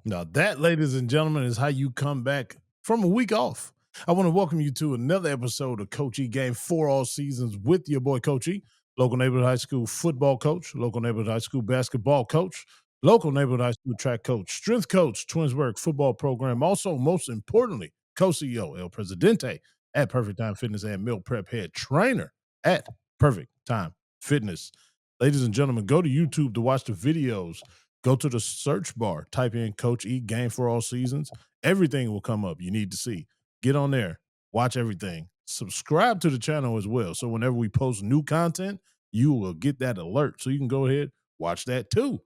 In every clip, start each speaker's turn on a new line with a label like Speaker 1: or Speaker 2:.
Speaker 1: Now, that, ladies and gentlemen, is how you come back from a week off. I want to welcome you to another episode of Coach E Game for All Seasons with your boy, Coach E, local neighborhood high school football coach, local neighborhood high school basketball coach, local neighborhood high school track coach, strength coach, Twinsburg football program. Also, most importantly, co-CEO, El Presidente at Perfect Time Fitness and meal prep head trainer at Perfect Time Fitness. Ladies and gentlemen, go to YouTube to watch the videos. Go to the search bar, type in Coach E Game for All Seasons. Everything will come up you need to see. Get on there, watch everything. Subscribe to the channel as well. So whenever we post new content, you will get that alert. So you can go ahead, watch that too.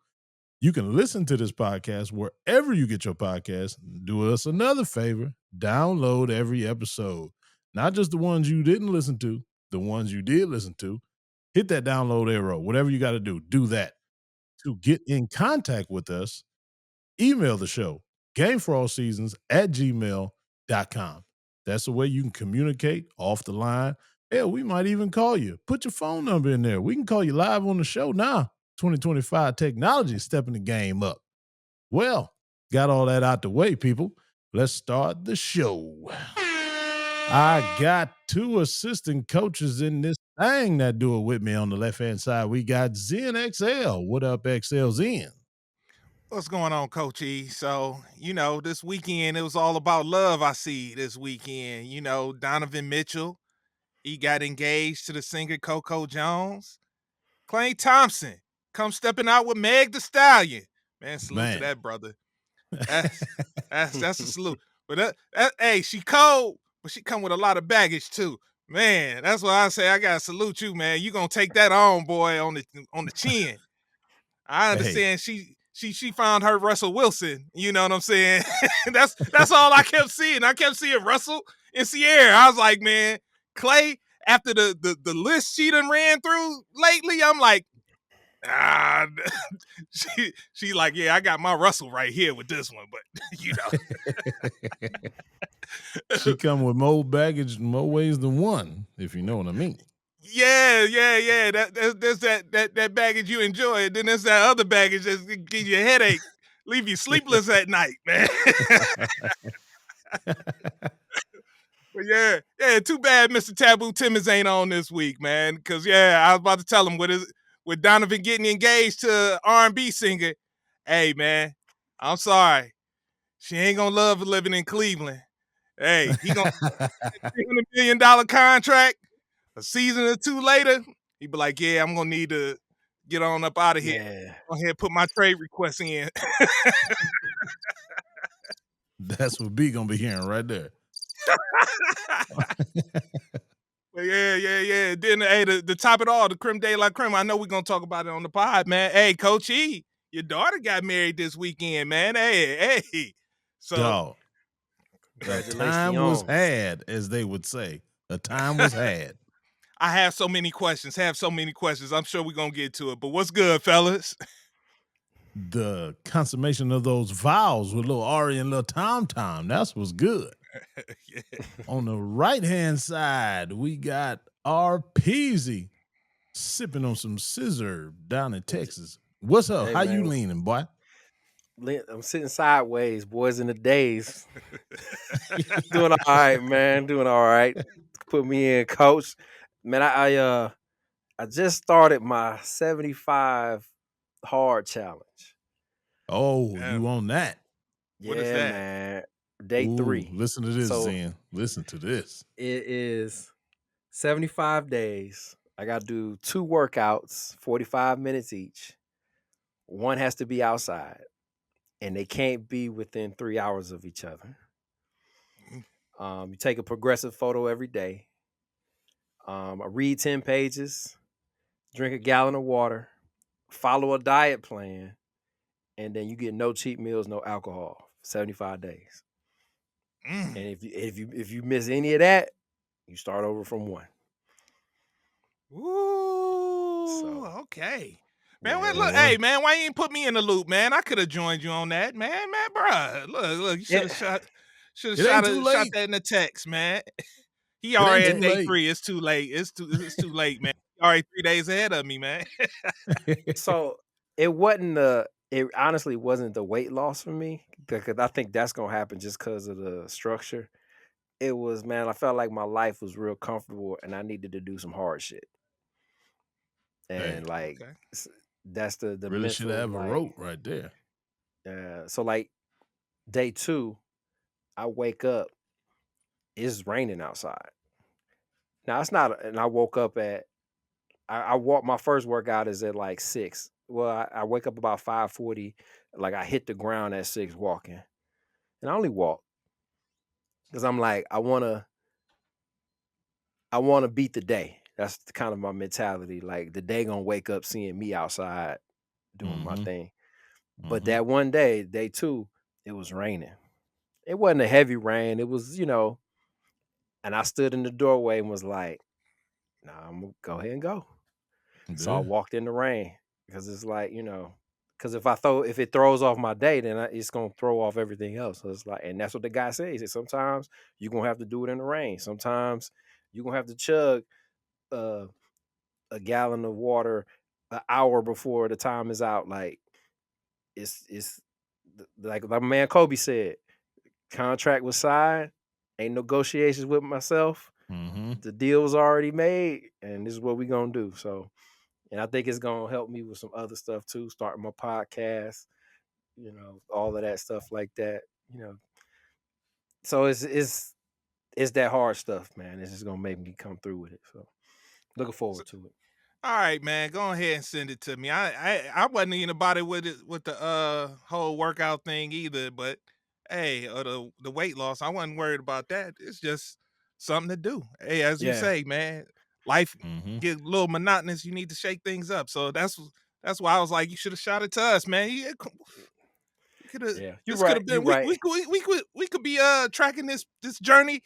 Speaker 1: You can listen to this podcast wherever you get your podcast. Do us another favor, download every episode, not just the ones you didn't listen to, the ones you did listen to. Hit that download arrow, whatever you got to do that. To get in contact with us, email the show, gameforallseasons@gmail.com. That's the way you can communicate off the line. Hell, we might even call you. Put your phone number in there. We can call you live on the show now. 2025 technology is stepping the game up. Well, got all that out the way, people. Let's start the show. I got two assistant coaches in this thing that do it with me. On the left-hand side, we got Zen XL. What up, XL Zen?
Speaker 2: What's going on, Coach E? So, this weekend, it was all about love, I see this weekend. Donovan Mitchell, he got engaged to the singer Coco Jones. Clay Thompson, come stepping out with Meg Thee Stallion. Man, salute to that brother. That's a salute. But hey, she cold, but she come with a lot of baggage too. Man, that's why I say I gotta salute you, man. You gonna take that on, boy, on the chin. I understand she found her Russell Wilson. You know what I'm saying? that's all I kept seeing. I kept seeing Russell and Sierra. I was like, man, Clay, after the list she done ran through lately, I'm like, she like, yeah, I got my Russell right here with this one, but
Speaker 1: She come with more baggage, more ways than one, if you know what I mean.
Speaker 2: Yeah. There's that baggage you enjoy, and then there's that other baggage that gives you a headache, leave you sleepless at night, man. But yeah, too bad Mr. Taboo Timmons ain't on this week, man. Because I was about to tell him with Donovan getting engaged to R&B singer. Hey, man, I'm sorry, she ain't gonna love living in Cleveland. Hey, he gonna $300 million contract. A season or two later, he'd be like, yeah, I'm gonna need to get on up out of here.
Speaker 3: Yeah.
Speaker 2: Go ahead and put my trade request in.
Speaker 1: That's what B gonna be hearing right there.
Speaker 2: But yeah. Then the top it all, the creme de la creme. I know we're gonna talk about it on the pod, man. Hey, Coach E, your daughter got married this weekend, man. Hey. So
Speaker 1: Dog. The time was had, as they would say. The time was had.
Speaker 2: I have so many questions. I'm sure we're gonna get to it. But what's good, fellas?
Speaker 1: The consummation of those vows with little Ari and little Tom. That's what's good.
Speaker 2: Yeah.
Speaker 1: On the right-hand side, we got our Peasy sipping on some scissor down in Texas. What's up?
Speaker 3: Hey,
Speaker 1: How
Speaker 3: man.
Speaker 1: you leaning, boy?
Speaker 3: I'm sitting sideways, boys in the days. Doing all right, man. Doing all right. Put me in, coach. Man, I just started my 75 hard challenge.
Speaker 1: Oh, you on that?
Speaker 2: What is that?
Speaker 3: Man. Day 3.
Speaker 1: Listen to this, Zen. Listen to this.
Speaker 3: It is 75 days. I got to do 2 workouts, 45 minutes each. One has to be outside, and they can't be within 3 hours of each other. You take a progressive photo every day. I read 10 pages, drink a gallon of water, follow a diet plan, and then you get no cheat meals, no alcohol, 75 days. And if you miss any of that, you start over from 1.
Speaker 2: Ooh, okay. Man, look, hey, man, why you ain't put me in the loop, man? I could have joined you on that, man, bruh. Look, you should have shot that in the text, man. He already at day 3. It's too late. It's too late, man. He already 3 days ahead of me, man.
Speaker 3: So it wasn't it honestly wasn't the weight loss for me because I think that's gonna happen just because of the structure. It was, man, I felt like my life was real comfortable and I needed to do some hard shit.
Speaker 1: Hey,
Speaker 3: And like
Speaker 2: Okay.
Speaker 3: that's the
Speaker 1: really should
Speaker 3: mental
Speaker 1: have a
Speaker 3: like
Speaker 1: rope right there.
Speaker 3: so like day 2, I wake up, it's raining outside. Now it's not, and I woke up at I walk my first workout is at like 6. Well, I wake up about 5:40, like I hit the ground at 6 walking. And I only walk because I'm like, I wanna beat the day. That's kind of my mentality. Like the day gonna wake up seeing me outside doing my
Speaker 1: Mm-hmm.
Speaker 3: thing. But
Speaker 1: Mm-hmm.
Speaker 3: that one day, day 2, it was raining. It wasn't a heavy rain. It was, and I stood in the doorway and was like, nah, I'm gonna go ahead and go. So I
Speaker 1: Yeah.
Speaker 3: walked in the rain because it's like, because if it throws off my day, then it's gonna throw off everything else. So it's like, and that's what the guy says. He said sometimes you're gonna have to do it in the rain. Sometimes you're gonna have to chug uh, a gallon of water an hour before the time is out. Like it's like my man Kobe said, contract was signed, ain't negotiations with myself.
Speaker 1: Mm-hmm.
Speaker 3: The deal was already made, and this is what we gonna do. So, and I think it's gonna help me with some other stuff too, starting my podcast, all of that stuff like that, you know. So it's that hard stuff, man. It's just gonna make me come through with it. So looking
Speaker 2: So,
Speaker 3: forward to it.
Speaker 2: all right, man. Go ahead and send it to me. I wasn't even about it with the whole workout thing either, but hey, or the weight loss, I wasn't worried about that. It's just something to do. Hey, as you
Speaker 3: Yeah,
Speaker 2: say, man, life
Speaker 1: Mm-hmm.
Speaker 2: get a little monotonous. You need to shake things up. So that's why I was like, you should have shot it to us, man. We could have.
Speaker 3: yeah. You're
Speaker 2: This could
Speaker 3: right.
Speaker 2: have
Speaker 3: You're
Speaker 2: been.
Speaker 3: right.
Speaker 2: We could be tracking this journey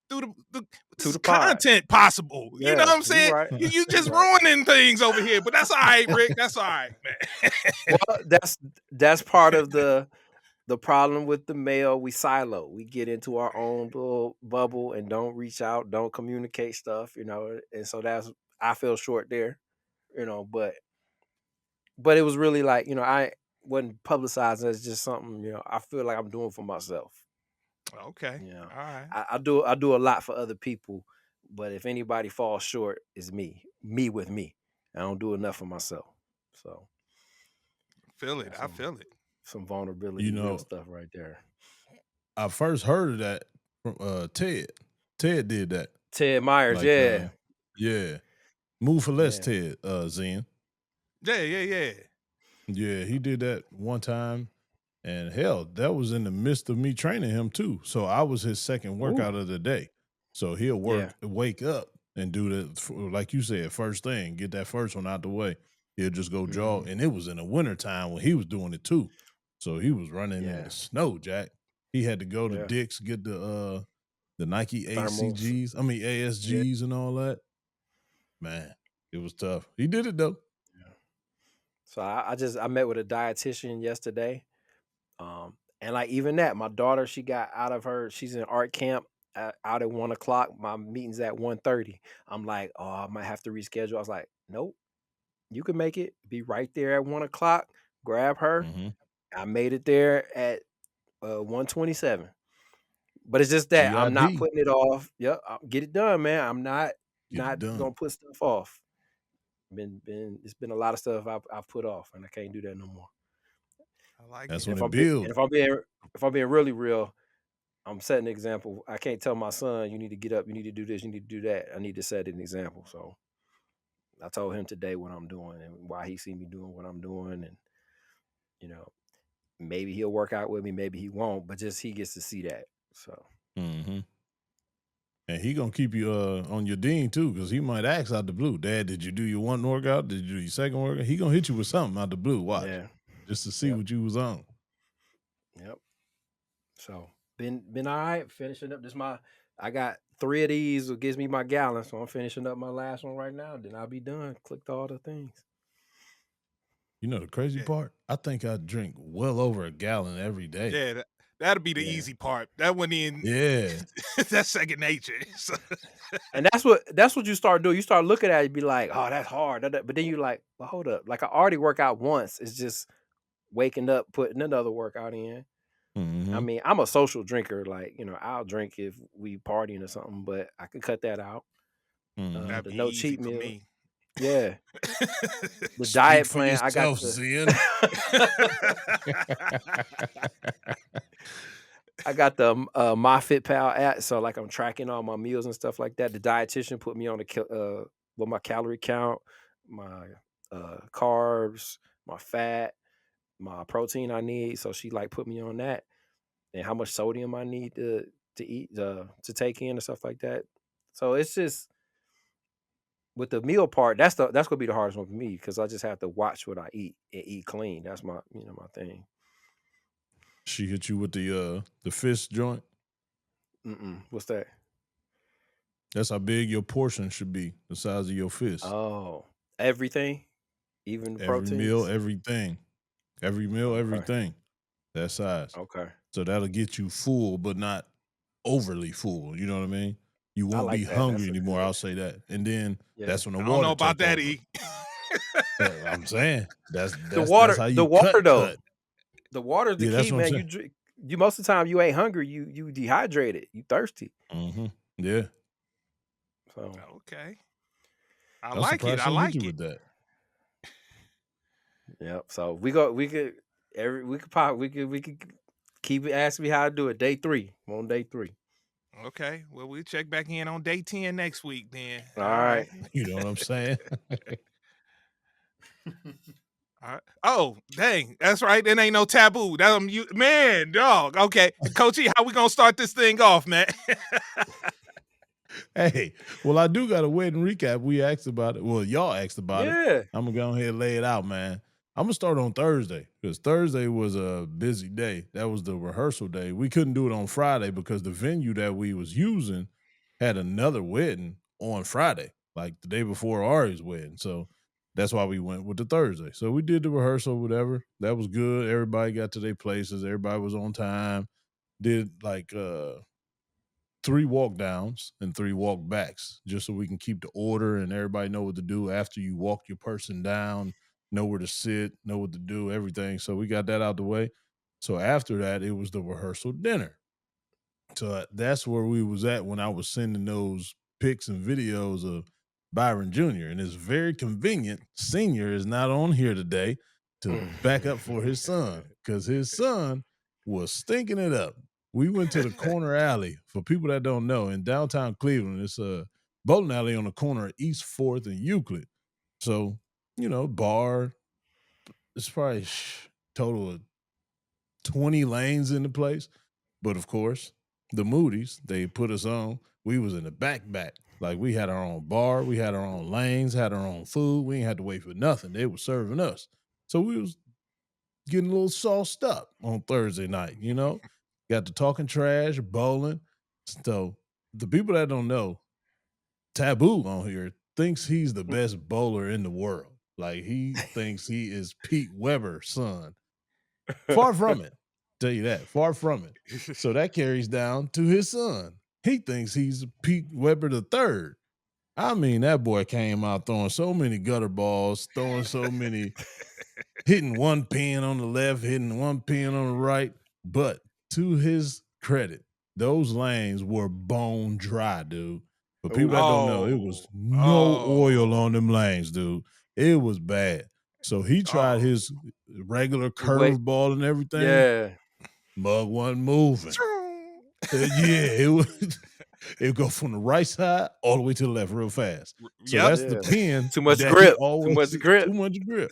Speaker 2: through this
Speaker 3: To
Speaker 2: is
Speaker 3: the pod.
Speaker 2: content possible. You know
Speaker 3: Yeah,
Speaker 2: what I'm
Speaker 3: you're
Speaker 2: saying?
Speaker 3: right.
Speaker 2: You
Speaker 3: You're
Speaker 2: just
Speaker 3: right.
Speaker 2: ruining things over here, but that's all right, Rick. That's all right, man.
Speaker 3: Well, that's part of the problem with the male. We silo. We get into our own little bubble and don't reach out, don't communicate stuff, and so I fell short there, but it was really like, I wasn't publicizing as just something, I feel like I'm doing for myself.
Speaker 2: Okay,
Speaker 3: You know,
Speaker 2: all right.
Speaker 3: I do a lot for other people, but if anybody falls short, it's me with me. I don't do enough for myself. So
Speaker 2: Feel it.
Speaker 3: that's
Speaker 2: I
Speaker 3: some
Speaker 2: feel it.
Speaker 3: some
Speaker 1: You
Speaker 3: vulnerability, real
Speaker 1: know,
Speaker 3: stuff right there.
Speaker 1: I first heard of that from Ted. Ted did that.
Speaker 3: Ted Myers,
Speaker 1: Like,
Speaker 3: yeah,
Speaker 1: yeah. Move for less,
Speaker 3: yeah.
Speaker 1: Ted, Zen.
Speaker 2: Yeah, yeah, yeah.
Speaker 1: Yeah, he did that one time. And hell, that was in the midst of me training him too. So I was his second
Speaker 3: Ooh,
Speaker 1: workout of the day. So he'll
Speaker 3: yeah.
Speaker 1: wake up and do like you said, first thing, get that first one out the way. He'll just go
Speaker 3: Hmm.
Speaker 1: jog. And it was in the wintertime when he was doing it too. So he was running in the
Speaker 3: Yeah,
Speaker 1: snow, Jack. He had to go to
Speaker 3: yeah.
Speaker 1: Dick's, get the Nike
Speaker 3: Thermals. Yeah,
Speaker 1: ASGs and all that. Man, it was tough. He did it though.
Speaker 3: yeah. So I met with a dietitian yesterday. And like even that, my daughter, she got out of she's in art camp out at 1 o'clock. My meeting's at 1:30. I'm like, oh, I might have to reschedule. I was like, nope, you can make it. Be right there at 1 o'clock. Grab her.
Speaker 1: Mm-hmm.
Speaker 3: I made it there at 1:27. But it's just that I'm not
Speaker 1: GIP,
Speaker 3: putting it off. Yep, get it done, man. I'm not
Speaker 1: get it
Speaker 3: not
Speaker 1: done.
Speaker 3: gonna put stuff off. It's been a lot of stuff I've put off, and I can't do that no more.
Speaker 2: I like
Speaker 1: That's
Speaker 2: it.
Speaker 3: And
Speaker 1: when
Speaker 3: if
Speaker 1: it
Speaker 3: I'm be,
Speaker 1: builds.
Speaker 3: and if I'm being really real, I'm setting an example. I can't tell my son, you need to get up, you need to do this, you need to do that. I need to set an example. So I told him today what I'm doing and why he see me doing what I'm doing. And, you know, maybe he'll work out with me, maybe he won't, but just he gets to see that. So
Speaker 1: Mm-hmm. And he gonna keep you on your dean too, because he might ask out the blue, Dad, did you do your one workout? Did you do your second workout? He gonna hit you with something out the blue. Watch,
Speaker 3: yeah.
Speaker 1: just to see
Speaker 3: Yep.
Speaker 1: what you was on.
Speaker 3: Yep. So been all right. Finishing up I got 3 of these that gives me my gallon. So I'm finishing up my last one right now. Then I'll be done. Clicked all the things.
Speaker 1: You know the crazy
Speaker 2: Yeah,
Speaker 1: part? I think I drink well over a gallon every day.
Speaker 2: yeah. That'll be the
Speaker 3: Yeah.
Speaker 2: easy part. That one in.
Speaker 1: Yeah,
Speaker 2: That's second nature. So,
Speaker 3: And that's what you start doing. You start looking at it, be like, oh, that's hard. But then you like, well, hold up. Like I already work out once. It's just waking up, putting another workout in.
Speaker 1: Mm-hmm.
Speaker 3: I mean, I'm a social drinker. Like, I'll drink if we partying or something, but I could cut that out.
Speaker 1: Mm-hmm.
Speaker 2: That'd
Speaker 3: The
Speaker 2: be
Speaker 3: no
Speaker 2: easy
Speaker 3: cheat
Speaker 2: for
Speaker 3: meal.
Speaker 2: me.
Speaker 3: Yeah. The
Speaker 1: Speak
Speaker 3: diet
Speaker 1: for
Speaker 3: plan, I got
Speaker 1: yourself,
Speaker 3: the
Speaker 1: Zen.
Speaker 3: I got the MyFitPal app, so like I'm tracking all my meals and stuff like that. The dietitian put me on with my calorie count, my carbs, my fat, my protein I need. So she like put me on that, and how much sodium I need to eat to take in and stuff like that. So it's just with the meal part. That's gonna be the hardest one for me because I just have to watch what I eat and eat clean. That's my my thing.
Speaker 1: She hit you with the fist joint.
Speaker 3: What's that?
Speaker 1: That's how big your portion should be, the size of your fist.
Speaker 3: Oh, everything, even the
Speaker 1: Every meal,
Speaker 3: proteins.
Speaker 1: everything. Every meal,
Speaker 3: Okay.
Speaker 1: everything. That size.
Speaker 3: Okay.
Speaker 1: So that'll get you full, but not overly full. You know what I mean? You
Speaker 3: I
Speaker 1: won't be
Speaker 3: like that.
Speaker 1: hungry
Speaker 3: That's a
Speaker 1: anymore.
Speaker 3: good.
Speaker 1: I'll say that. And then
Speaker 3: Yeah.
Speaker 1: that's when the
Speaker 2: I don't know
Speaker 1: water
Speaker 2: about
Speaker 1: take
Speaker 2: that,
Speaker 1: over.
Speaker 2: E.
Speaker 1: I'm saying that's
Speaker 3: The
Speaker 1: that's how
Speaker 3: the
Speaker 1: you
Speaker 3: water though.
Speaker 1: cut.
Speaker 3: The water's the
Speaker 1: Yeah, that's
Speaker 3: key,
Speaker 1: what I'm
Speaker 3: man.
Speaker 1: saying.
Speaker 3: You most of the time you ain't hungry. You dehydrated. You thirsty.
Speaker 1: Mm-hmm. Yeah.
Speaker 3: So
Speaker 2: Okay. I
Speaker 1: I'm
Speaker 2: like it.
Speaker 1: surprised
Speaker 2: I
Speaker 1: she hit you
Speaker 2: like it.
Speaker 1: with that.
Speaker 3: yeah. So we could keep asking me how to do it. Day 3. I'm on day 3.
Speaker 2: Okay. Well, we'll check back in on day 10 next week then.
Speaker 3: All right.
Speaker 1: You know what I'm saying?
Speaker 2: All right. Oh, dang. That's right. There ain't no taboo. Man, dog. Okay. Coach E, how we gonna start this thing off, man?
Speaker 1: Hey, well, I do got a wedding recap. We asked about it. Well, y'all asked about it.
Speaker 3: Yeah.
Speaker 1: I'm gonna go ahead and lay it out, man. I'm gonna start on Thursday because Thursday was a busy day. That was the rehearsal day. We couldn't do it on Friday because the venue that we was using had another wedding on Friday, like the day before Ari's wedding. So that's why we went with the Thursday. So we did the rehearsal, whatever. That was good. Everybody got to their places. Everybody was on time. Did like 3 walk downs and 3 walk backs, just so we can keep the order and everybody know what to do after you walk your person down, know where to sit, know what to do, everything. So we got that out the way. So after that, it was the rehearsal dinner. So that's where we was at when I was sending those pics and videos of Byron Jr. And it's very convenient. Senior is not on here today to back up for his son because his son was stinking it up. We went to the corner alley. For people that don't know, in downtown Cleveland, it's a bowling alley on the corner of East 4th and Euclid. So, bar, it's probably total of 20 lanes in the place. But of course, the Moody's, they put us on. We was in the back. Like we had our own bar, we had our own lanes, had our own food. We ain't had to wait for nothing. They were serving us. So we was getting a little sauced up on Thursday night, Got to talking trash, bowling. So the people that don't know, Taboo on here thinks he's the best bowler in the world. Like he thinks he is Pete Weber's son. Far from it. Tell you that. Far from it. So that carries down to his son. He thinks he's Pete Weber the third. I mean, that boy came out throwing so many gutter balls, throwing so many, hitting one pin on the left, hitting one pin on the right. But to his credit, those lanes were bone dry, dude. For people that don't know, it was no oil on them lanes, dude. It was bad. So he tried his regular curveball and everything.
Speaker 3: Yeah.
Speaker 1: Mug wasn't moving. Yeah, it would go from the right side all the way to the left real fast. So that's the pin.
Speaker 3: Too much
Speaker 1: that
Speaker 3: grip.
Speaker 1: Always,
Speaker 3: Too much grip.
Speaker 1: Too much grip.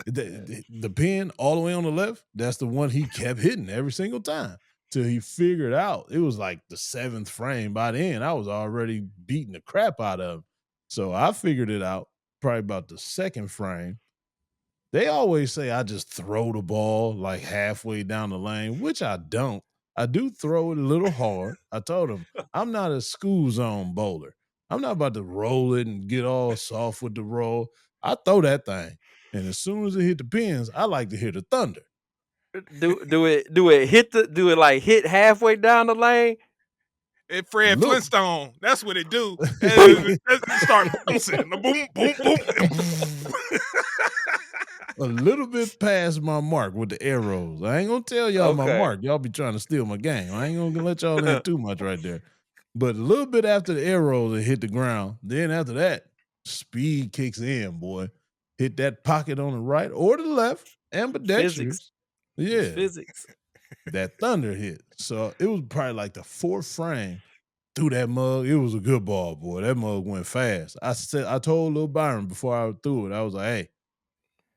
Speaker 1: The pin all the way on the left, that's the one he kept hitting every single time till he figured out. It was like the 7th frame. By then, I was already beating the crap out of him. So I figured it out probably about the 2nd frame. They always say I just throw the ball like halfway down the lane, which I don't. I do throw it a little hard. I told him I'm not a school zone bowler. I'm not about to roll it and get all soft with the roll. I throw that thing. And as soon as it hit the pins, I like to hear the thunder.
Speaker 3: Do it like hit halfway down the lane?
Speaker 2: It Fred Flintstone. That's what it do. Start bouncing. Boom, boom, boom.
Speaker 1: a little bit past my mark with the arrows. I ain't gonna tell y'all my
Speaker 3: Okay.
Speaker 1: mark. Y'all be trying to steal my game. I ain't gonna let y'all in too much right there. But a little bit after the arrows, it hit the ground. Then after that, speed kicks in, boy. Hit that pocket on the right or the left,
Speaker 3: Physics.
Speaker 1: ambidextrous.
Speaker 3: It's
Speaker 1: Yeah,
Speaker 3: physics.
Speaker 1: that thunder hit. So it was probably like the fourth frame threw that mug. It was a good ball, boy. That mug went fast. I told Lil Byron before I threw it, I was like, hey,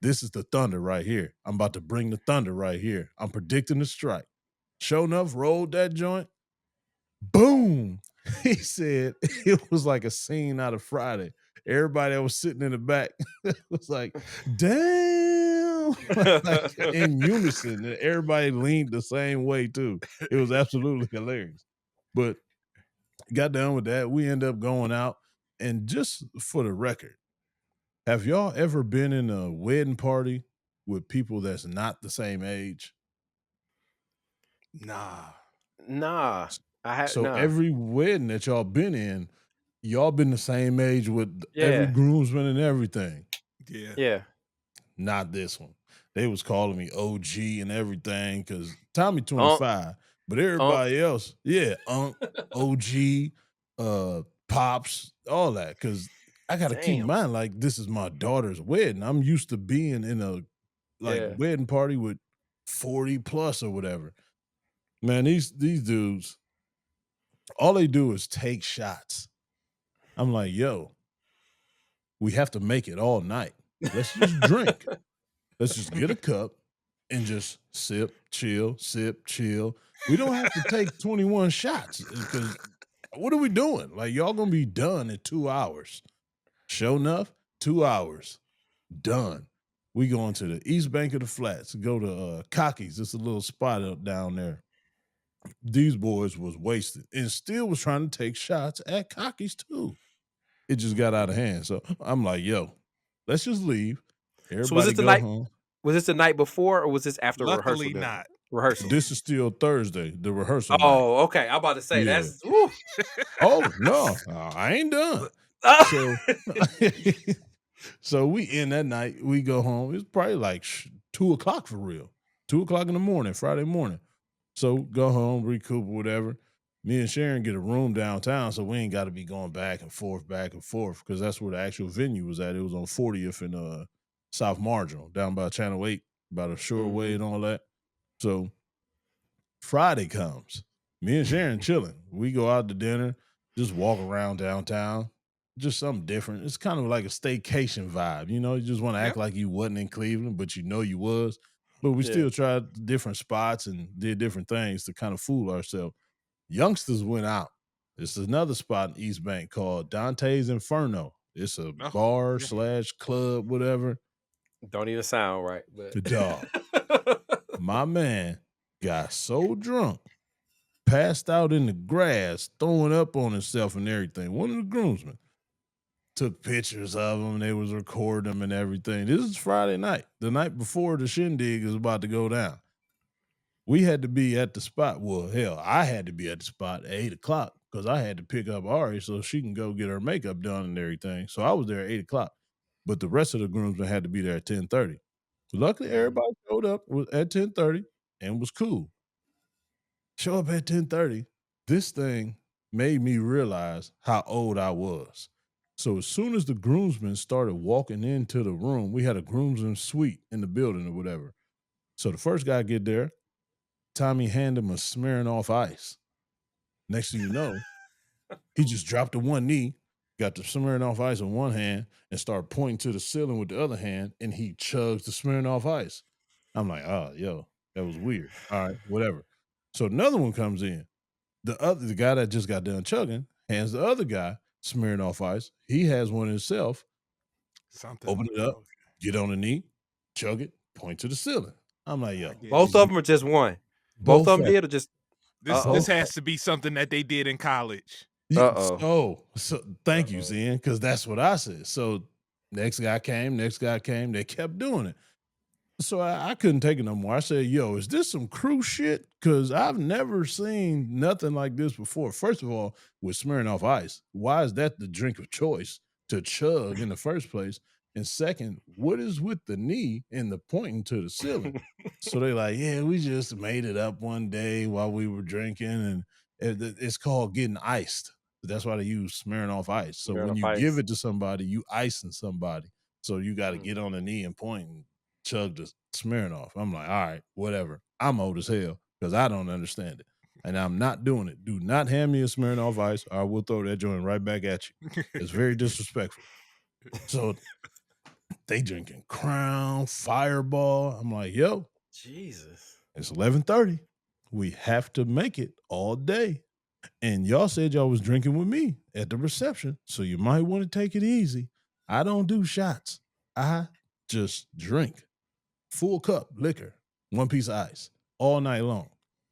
Speaker 1: this is the thunder right here. I'm about to bring the thunder right here. I'm predicting the strike. Sure enough, rolled that joint. Boom. He said it was like a scene out of Friday. Everybody that was sitting in the back was like, damn. Like in unison. And everybody leaned the same way too. It was absolutely hilarious. But got done with that. We end up going out. And just for the record, have y'all ever been in a wedding party with people that's not the same age?
Speaker 2: Nah.
Speaker 3: Nah.
Speaker 1: So
Speaker 3: Nah.
Speaker 1: every wedding that y'all been in, y'all been the same age with every
Speaker 3: Yeah.
Speaker 1: groomsman and everything.
Speaker 2: Yeah.
Speaker 3: Yeah.
Speaker 1: Not this one. They was calling me OG and everything because Tommy 25, but everybody else, yeah, OG, Pops, all that. Because I got to keep in
Speaker 3: Damn.
Speaker 1: mind, like, this is my daughter's wedding. I'm used to being in a wedding party with 40 plus or whatever. Man, these dudes, all they do is take shots. I'm like, yo, we have to make it all night. Let's just drink. Let's just get a cup and just sip, chill, sip, chill. We don't have to take 21 shots because what are we doing? Like, y'all gonna be done in 2 hours. Sure enough, 2 hours, done. We going to the east bank of the flats, go to Cocky's. It's a little spot up down there. These boys was wasted and still was trying to take shots at Cocky's too. It just got out of hand. So I'm like, yo, let's just leave. Everybody go home.
Speaker 3: Was this the night before or was this after rehearsal?
Speaker 2: Luckily not.
Speaker 3: Rehearsal.
Speaker 1: This is still Thursday, the rehearsal night.
Speaker 3: Oh, okay. I'm about to say that's woo.
Speaker 1: Oh, no, I ain't done. So, so we end that night. We go home. It's probably like 2 o'clock for real. 2 o'clock in the morning, Friday morning. So go home, recoup, whatever. Me and Sharon get a room downtown, so we ain't got to be going back and forth, because that's where the actual venue was at. It was on 40th and South Marginal, down by Channel 8, by the Shoreway and all that. So Friday comes. Me and Sharon chilling. We go out to dinner, just walk around downtown. Just something different. It's kind of like a staycation vibe. You know, you just want to act like you wasn't in Cleveland, but you know you was. But we still tried different spots and did different things to kind of fool ourselves. Youngsters went out. It's another spot in East Bank called Dante's Inferno. It's a bar / club, whatever.
Speaker 3: Don't even sound right. But
Speaker 1: the dog. My man got so drunk, passed out in the grass, throwing up on himself and everything. One of the groomsmen took pictures of him. They was recording him and everything. This is Friday night, the night before the shindig is about to go down. We had to be at the spot. Well, hell, I had to be at the spot at 8 o'clock because I had to pick up Ari so she can go get her makeup done and everything. So I was there at 8 o'clock. But the rest of the groomsmen had to be there at 10:30. Luckily, everybody showed up at 10:30 and was cool. Show up at 10:30. This thing made me realize how old I was. So as soon as the groomsmen started walking into the room, we had a groomsman suite in the building or whatever. So the first guy get there, Tommy handed him a Smirnoff Ice. Next thing you know, he just dropped to one knee, got the Smirnoff Ice in one hand, and started pointing to the ceiling with the other hand, and he chugs the Smirnoff Ice. I'm like, oh, yo, that was weird. All right, whatever. So another one comes in. The guy that just got done chugging hands the other guy Smirnoff Ice. He has one himself. Open it up, get on the knee, chug it, point to the ceiling. I'm like, yo.
Speaker 3: Both of them or just one? Both of them did or just
Speaker 2: this has to be something that they did in college.
Speaker 1: So thank you, Zen, because that's what I said. So next guy came, they kept doing it. So I couldn't take it no more. I said, yo, is this some crew shit? Because I've never seen nothing like this before. First of all, with Smirnoff Ice, why is that the drink of choice to chug in the first place? And second, what is with the knee and the pointing to the ceiling? So they're like, yeah, we just made it up one day while we were drinking, and it's called getting iced. That's why they use Smirnoff Ice. So
Speaker 3: You're on
Speaker 1: when
Speaker 3: a
Speaker 1: you give
Speaker 3: ice.
Speaker 1: it to somebody, you icing somebody. So you got to get
Speaker 3: Mm.
Speaker 1: on the knee and point and chug the Smirnoff. I'm like, all right, whatever. I'm old as hell because I don't understand it, and I'm not doing it. Do not hand me a Smirnoff Ice, or I will throw that joint right back at you. It's very disrespectful. So they drinking Crown, Fireball. I'm like, yo,
Speaker 3: Jesus.
Speaker 1: it's 11:30. We have to make it all day. And y'all said y'all was drinking with me at the reception, so you might want to take it easy. I don't do shots. I just drink full cup liquor, one piece of ice all night long.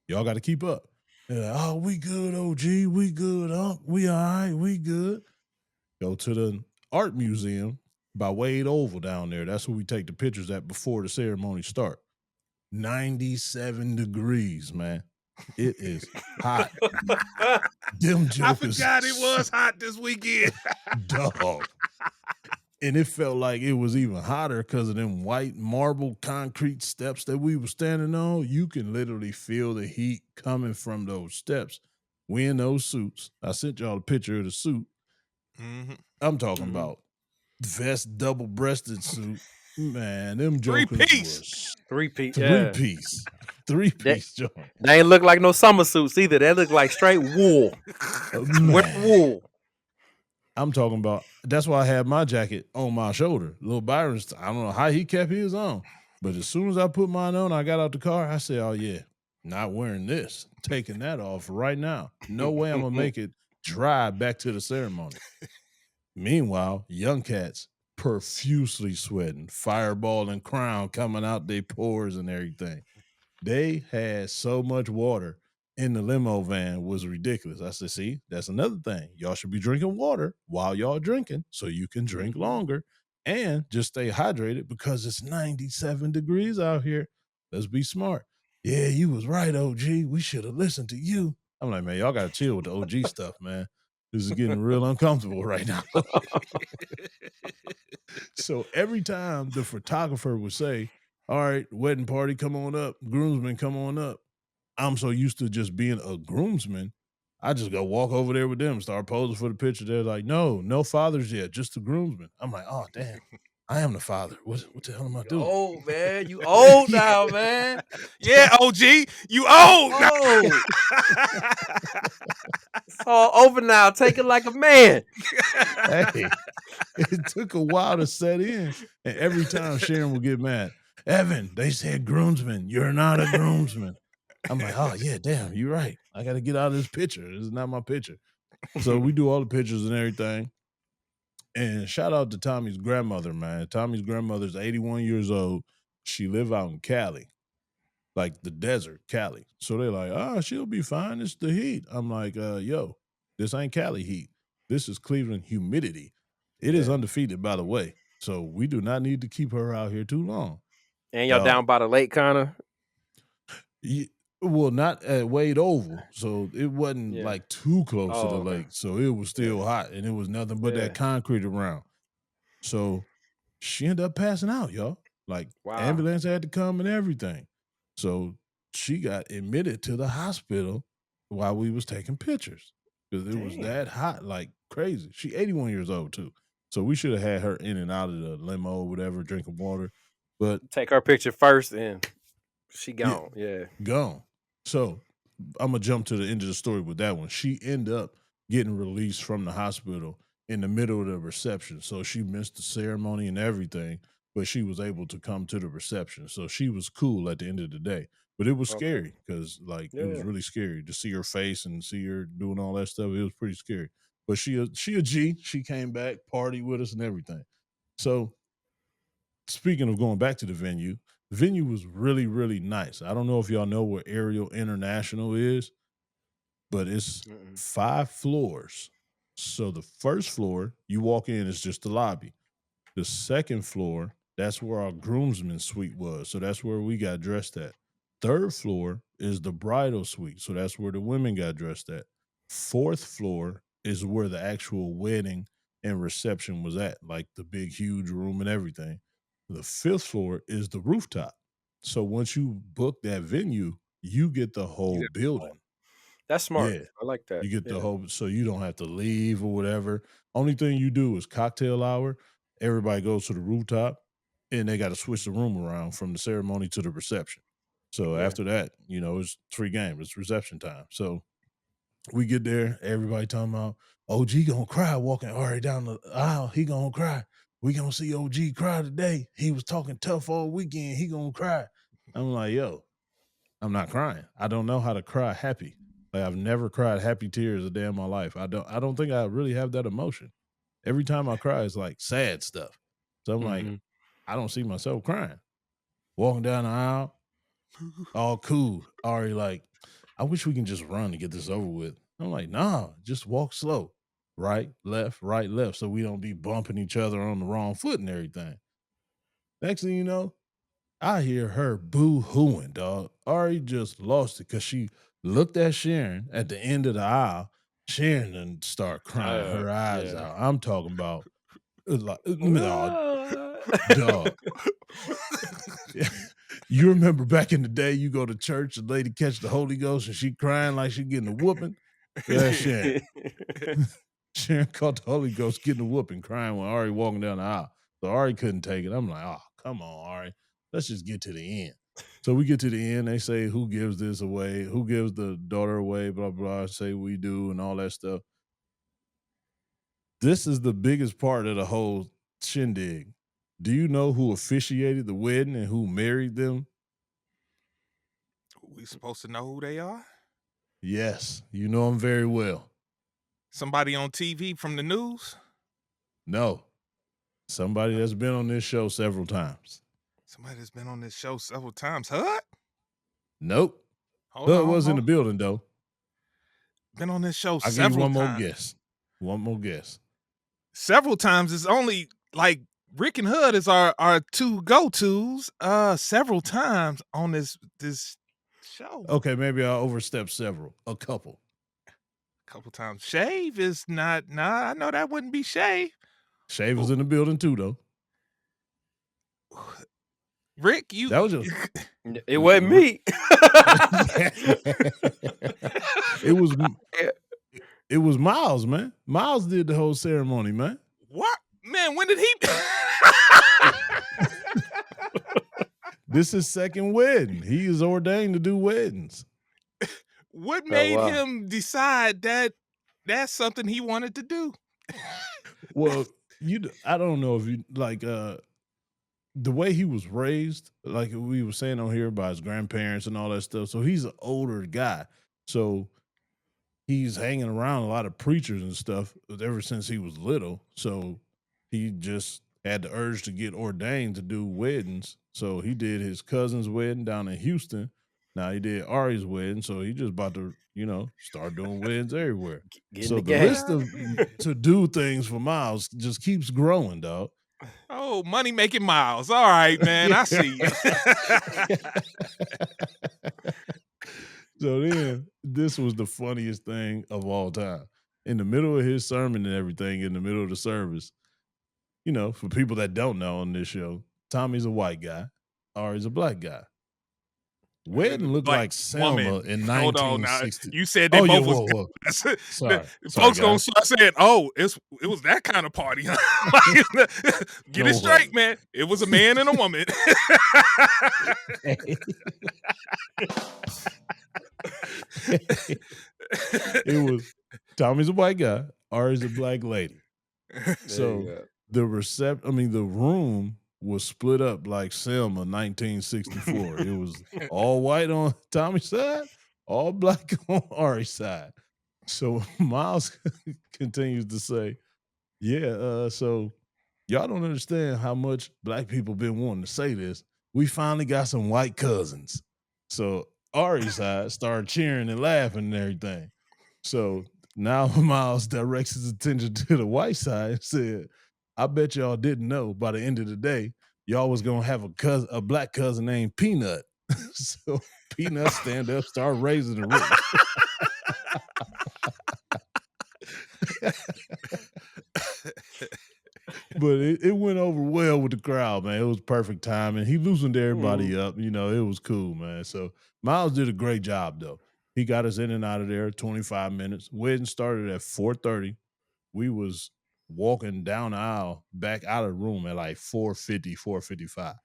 Speaker 1: Y'all got to keep up. They're like, oh, we good, OG. We good, we all right. We good. Go to the art museum by Wade Oval down there. That's where we take the pictures at before the ceremony start. 97 degrees, man. It is hot. Them
Speaker 2: I
Speaker 1: jokers,
Speaker 2: forgot it was hot this weekend.
Speaker 1: dog. And it felt like it was even hotter because of them white marble concrete steps that we were standing on. You can literally feel the heat coming from those steps. We in those suits. I sent y'all a picture of the suit.
Speaker 2: Mm-hmm.
Speaker 1: I'm talking about vest, double-breasted suit. Man, them jokers
Speaker 2: Three-piece.
Speaker 1: was
Speaker 3: Three-piece. Yeah.
Speaker 1: three-piece.
Speaker 3: They,
Speaker 1: Three-piece joint.
Speaker 3: they ain't look like no summer suits either. They look like straight wool. Winter
Speaker 1: Man.
Speaker 3: wool.
Speaker 1: I'm talking about, that's why I had my jacket on my shoulder. Little Byron's, I don't know how he kept his on, but as soon as I put mine on, I got out the car, I said, oh yeah, not wearing this, taking that off right now. No way I'm going to make it drive back to the ceremony. Meanwhile, young cats profusely sweating, Fireball and Crown coming out their pores and everything. They had so much water in the limo van was ridiculous. I said, see, that's another thing. Y'all should be drinking water while y'all drinking so you can drink longer and just stay hydrated because it's 97 degrees out here. Let's be smart. Yeah, you was right, OG. We should have listened to you. I'm like, man, y'all got to chill with the OG stuff, man. This is getting real uncomfortable right now. So every time the photographer would say, all right, wedding party, come on up, groomsmen, come on up. I'm so used to just being a groomsman. I just go walk over there with them, start posing for the picture. They're like, no fathers yet, just the groomsmen. I'm like, oh, damn, I am the father. What the hell am I
Speaker 3: You
Speaker 1: doing?
Speaker 3: old, man. You old
Speaker 1: Yeah.
Speaker 3: now, man.
Speaker 2: Yeah, OG, you old.
Speaker 3: Oh, it's all over now. Take it like a man.
Speaker 1: Hey, it took a while to set in. And every time Sharon would get mad, Evan, they said groomsman. You're not a groomsman. I'm like, oh, yeah, damn, you're right. I got to get out of this picture. This is not my picture. So we do all the pictures and everything. And shout out to Tommy's grandmother, man. Tommy's grandmother's 81 years old. She live out in Cali, like the desert, Cali. So they're like, she'll be fine. It's the heat. I'm like, yo, this ain't Cali heat. This is Cleveland humidity. It is
Speaker 3: Yeah.
Speaker 1: undefeated, by the way. So we do not need to keep her out here too long.
Speaker 3: And y'all down by the lake, kind of?
Speaker 1: Well, not at Wade Oval, so it wasn't
Speaker 3: Yeah.
Speaker 1: like too close to the
Speaker 3: Oh, okay.
Speaker 1: lake. So it was still hot, and it was nothing but
Speaker 3: Yeah.
Speaker 1: that concrete around. So she ended up passing out, y'all. Like
Speaker 3: Wow.
Speaker 1: ambulance had to come and everything. So she got admitted to the hospital while we was taking pictures because it was
Speaker 3: Damn.
Speaker 1: that hot, like crazy. She 81 years old too, so we should have had her in and out of the limo or whatever, drinking water. But
Speaker 3: Take her picture first, and she gone. Yeah.
Speaker 1: gone. So I'm gonna jump to the end of the story with that one. She ended up getting released from the hospital in the middle of the reception, so she missed the ceremony and everything, but she was able to come to the reception. So she was cool at the end of the day. But it was
Speaker 3: Okay.
Speaker 1: scary because, like, it was
Speaker 3: Yeah.
Speaker 1: really scary to see her face and see her doing all that stuff. It was pretty scary. But she a G. She came back, party with us and everything. So speaking of going back to the venue was really, really nice. I don't know if y'all know where Ariel International is, but it's
Speaker 3: Mm-mm.
Speaker 1: 5 floors. So the first floor, you walk in, it's just the lobby. The second floor, that's where our groomsmen suite was. So that's where we got dressed at. Third floor is the bridal suite. So that's where the women got dressed at. Fourth floor is where the actual wedding and reception was at, like the big, huge room and everything. The fifth floor is the rooftop. So once you book that venue, you get the
Speaker 3: You
Speaker 1: whole
Speaker 3: get
Speaker 1: building.
Speaker 3: That's smart.
Speaker 1: Yeah.
Speaker 3: I like that.
Speaker 1: You get the
Speaker 3: Yeah.
Speaker 1: whole, so you don't have to leave or whatever. Only thing you do is cocktail hour. Everybody goes to the rooftop and they got to switch the room around from the ceremony to the reception. So
Speaker 3: Yeah.
Speaker 1: after that, it's free game. It's reception time. So we get there, everybody talking about OG gonna cry walking Ari down the aisle. He gonna cry. We gonna see OG cry today. He was talking tough all weekend. He gonna cry. I'm like, yo, I'm not crying. I don't know how to cry happy. Like I've never cried happy tears a day in my life. I don't think I really have that emotion. Every time I cry, it's like sad stuff. So I'm like,
Speaker 3: Mhm.
Speaker 1: I don't see myself crying. Walking down the aisle, all cool. Ari like, I wish we can just run to get this over with. I'm like, nah, just walk slow. Right, left, so we don't be bumping each other on the wrong foot and everything. Next thing you know, I hear her boo-hooing, dog. Ari just lost it because she looked at Sharon at the end of the aisle. Sharon done start crying her eyes
Speaker 3: Yeah.
Speaker 1: out. I'm talking about like, no,
Speaker 3: Ah.
Speaker 1: dog. You remember back in the day, you go to church, the lady catch the Holy Ghost, and she crying like she getting a whooping. Yeah, Sharon. Sharon caught the Holy Ghost getting a whooping, crying when Ari walking down the aisle. So Ari couldn't take it. I'm like, oh, come on, Ari. Let's just get to the end. So we get to the end. They say, who gives this away? Who gives the daughter away? Blah, blah. Say we do and all that stuff. This is the biggest part of the whole shindig. Do you know who officiated the wedding and who married them?
Speaker 2: We supposed to know who they are?
Speaker 1: Yes, you know them very well.
Speaker 2: Somebody on TV from the news?
Speaker 1: No, somebody that's been on this show several times.
Speaker 2: Somebody that's been on this show several times. HUD?
Speaker 1: Nope.
Speaker 2: Hold
Speaker 1: HUD
Speaker 2: on.
Speaker 1: was in the building, though.
Speaker 2: Been on this show
Speaker 1: I'll give you
Speaker 2: several
Speaker 1: one more
Speaker 2: times.
Speaker 1: guess. One more guess.
Speaker 2: Several times is only like Rick and HUD is our two go-tos. Several times on this show.
Speaker 1: Okay, maybe I'll overstep several. A couple.
Speaker 2: A couple times. Shave is not. Nah, I know that wouldn't be Shave.
Speaker 1: Shave was in the building too, though.
Speaker 2: Rick, you.
Speaker 1: That was just.
Speaker 3: It wasn't me.
Speaker 1: It was. It was Miles, man. Miles did the whole ceremony, man.
Speaker 2: What? Man, when did he?
Speaker 1: This is second wedding. He is ordained to do weddings.
Speaker 2: What made him decide that that's something he wanted to do?
Speaker 1: Well, I don't know if you like the way he was raised, like we were saying on here by his grandparents and all that stuff. So he's an older guy. So he's hanging around a lot of preachers and stuff ever since he was little. So he just had the urge to get ordained to do weddings. So he did his cousin's wedding down in Houston. Now he did Ari's wedding. So he just about to, start doing weddings everywhere. So the list of to do things for Miles just keeps growing, dog.
Speaker 2: Oh, money making Miles. All right, man. I see you.
Speaker 1: So then this was the funniest thing of all time. In the middle of his sermon and everything, in the middle of the service, for people that don't know on this show, Tommy's a white guy, Ari's a black guy. Wedding looked like Selma in 1960.
Speaker 2: Hold on now. You said they both was.
Speaker 1: Whoa. Sorry,
Speaker 2: folks gonna
Speaker 1: guys.
Speaker 2: start saying, "Oh, it was that kind of party." Get it straight, man. It was a man and a woman.
Speaker 1: It was Tommy's a white guy, Ari's a black lady. So the room was split up like Selma 1964. It was all white on Tommy's side, all black on Ari's side. So Miles continues to say, so y'all don't understand how much black people been wanting to say this. We finally got some white cousins. So Ari's side started cheering and laughing and everything. So now Miles directs his attention to the white side and said, I bet y'all didn't know by the end of the day, y'all was going to have a black cousin named Peanut. So Peanut stand up, start raising the roof. But it went over well with the crowd, man. It was perfect timing. He loosened
Speaker 3: Mhm.
Speaker 1: everybody up. It was cool, man. So Miles did a great job, though. He got us in and out of there 25 minutes. Wedding started at 4:30. We was walking down the aisle back out of the room at like 4:50, 4:55.